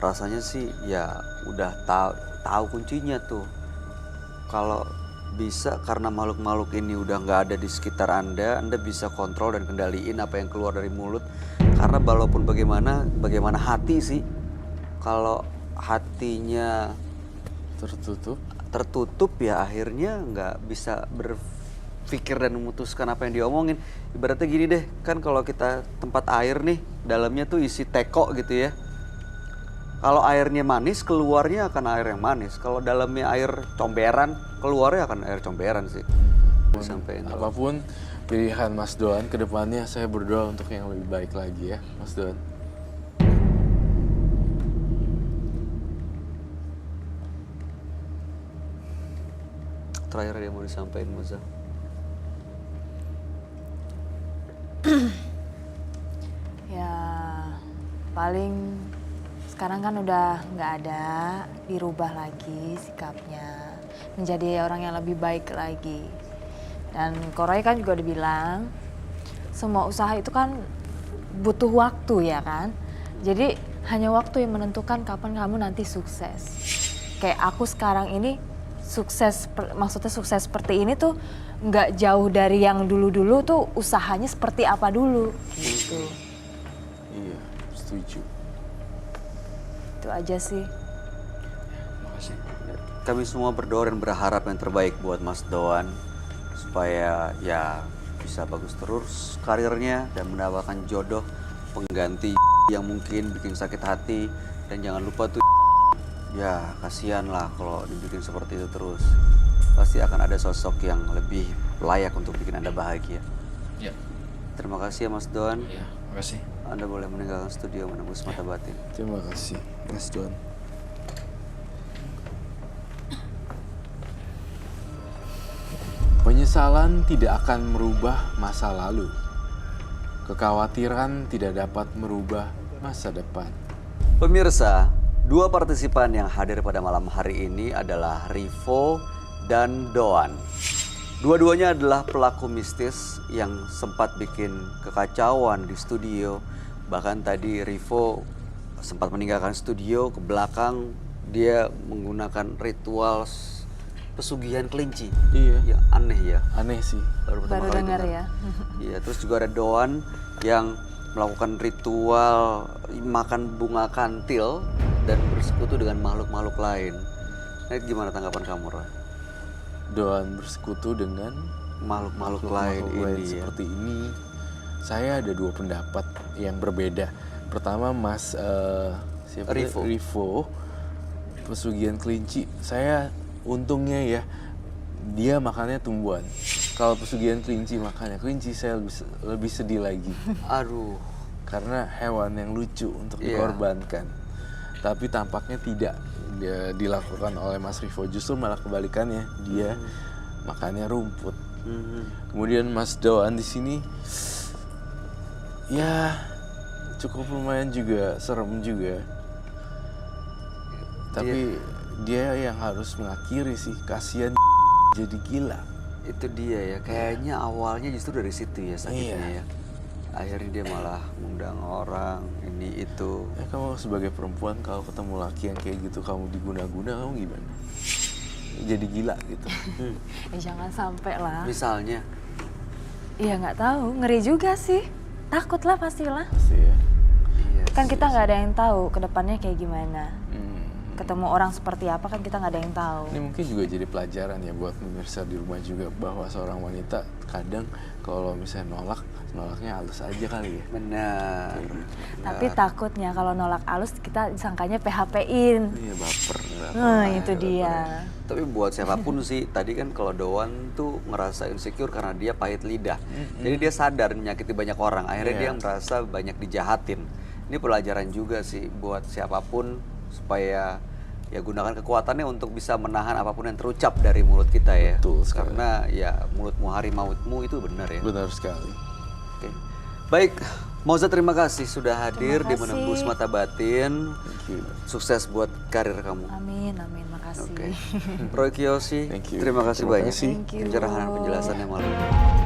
rasanya sih ya udah tahu kuncinya tuh. Kalau bisa karena makhluk-makhluk ini udah nggak ada di sekitar Anda bisa kontrol dan kendaliin apa yang keluar dari mulut. Karena walaupun bagaimana hati sih, kalau hatinya tertutup ya akhirnya nggak bisa berpikir dan memutuskan apa yang diomongin. Ibaratnya gini deh, kan kalau kita tempat air nih, dalamnya tuh isi teko gitu ya. Kalau airnya manis, keluarnya akan air yang manis. Kalau dalamnya air comberan, keluarnya akan air comberan sih. Sampai Apapun pilihan Mas Don, kedepannya saya berdoa untuk yang lebih baik lagi ya, Mas Don. terakhir dia mau disampaikan Moza. Ya paling sekarang kan udah nggak ada, dirubah lagi sikapnya. menjadi orang yang lebih baik lagi. Dan Ko Roy kan juga udah bilang, semua usaha itu kan butuh waktu ya kan. Jadi hanya waktu yang menentukan kapan kamu nanti sukses. Kayak aku sekarang ini sukses, maksudnya sukses seperti ini tuh nggak jauh dari yang dulu-dulu tuh usahanya seperti apa dulu gitu. Iya, setuju. Itu aja sih. Makasih. Kami semua berdoa dan berharap yang terbaik buat Mas Doan supaya ya bisa bagus terus karirnya dan mendapatkan jodoh pengganti yang mungkin bikin sakit hati. Dan jangan lupa tuh, ya kasihan lah kalau dibikin seperti itu terus. Pasti akan ada sosok yang lebih layak untuk bikin Anda bahagia. Ya. Terima kasih ya Mas Doan. Ya, makasih. Anda boleh meninggalkan studio menembus mata batin. Terima kasih, Mas Don. Penyesalan tidak akan merubah masa lalu. Kekhawatiran tidak dapat merubah masa depan. Pemirsa, dua partisipan yang hadir pada malam hari ini adalah Rivo dan Doan. Dua-duanya adalah pelaku mistis yang sempat bikin kekacauan di studio. Bahkan tadi Rivo sempat meninggalkan studio, ke belakang dia menggunakan ritual pesugihan kelinci. Iya. Ya aneh ya. Aneh sih. Baru pertama Baru kali dengar dengar. ya. Iya, terus juga ada Doan yang melakukan ritual makan bunga kantil dan bersekutu dengan makhluk-makhluk lain. Nah, gimana tanggapan kamu, Roy? Doan bersekutu dengan Makhluk-makhluk lain ini ya. seperti ini. Saya ada dua pendapat yang berbeda. Pertama, Mas siapa dia? Rivo. Rivo, pesugihan kelinci. Saya untungnya ya, dia makannya tumbuhan. Kalau pesugihan kelinci makannya kelinci, saya lebih sedih lagi. Aduh, Karena hewan yang lucu untuk Iya. dikorbankan. Tapi tampaknya tidak dilakukan oleh Mas Rivo. Justru malah kebalikannya, dia makannya rumput. Kemudian Mas Doan di sini, ya cukup lumayan juga, serem juga. Tapi dia yang harus mengakhiri sih, kasihan jadi gila. itu dia ya. Kayaknya awalnya justru dari situ ya sakitnya Iya. ya. Akhirnya dia malah mengundang orang, ini itu. Ya kamu sebagai perempuan kalau ketemu laki yang kayak gitu, kamu diguna-guna, kamu gimana? Jadi gila gitu. Jangan sampai lah. Misalnya, Iya nggak tahu, ngeri juga sih. Takut lah pastilah. Pasti ya. iya Kan sih. kita nggak ada yang tahu ke depannya kayak gimana. Hmm. Ketemu orang seperti apa kan kita nggak ada yang tahu. Ini mungkin juga jadi pelajaran ya buat pemirsa di rumah juga, bahwa seorang wanita kadang kalau misalnya nolaknya halus aja kali ya. Benar. Tapi takutnya kalau nolak alus kita disangkanya PHP-in. Iya, baper. Nah itu dia. Tapi buat siapapun sih, tadi kan kalau Doan tuh ngerasa insecure karena dia pahit lidah. Jadi dia sadar menyakiti banyak orang, akhirnya Iya. dia merasa banyak dijahatin. Ini pelajaran juga sih buat siapapun supaya ya gunakan kekuatannya untuk bisa menahan apapun yang terucap dari mulut kita ya. Betul sekali. Karena ya mulutmu harimaumu itu benar ya. Benar sekali. Oke. Baik, Moza terima kasih sudah hadir di kasih. Menembus Mata Batin. Thank you. Sukses buat karir kamu. Amin, amin, makasih. Oke. Roy Kiyoshi, Thank you. terima kasih Terima banyak kasih. Thank you. pencerahan dan penjelasannya malam ini.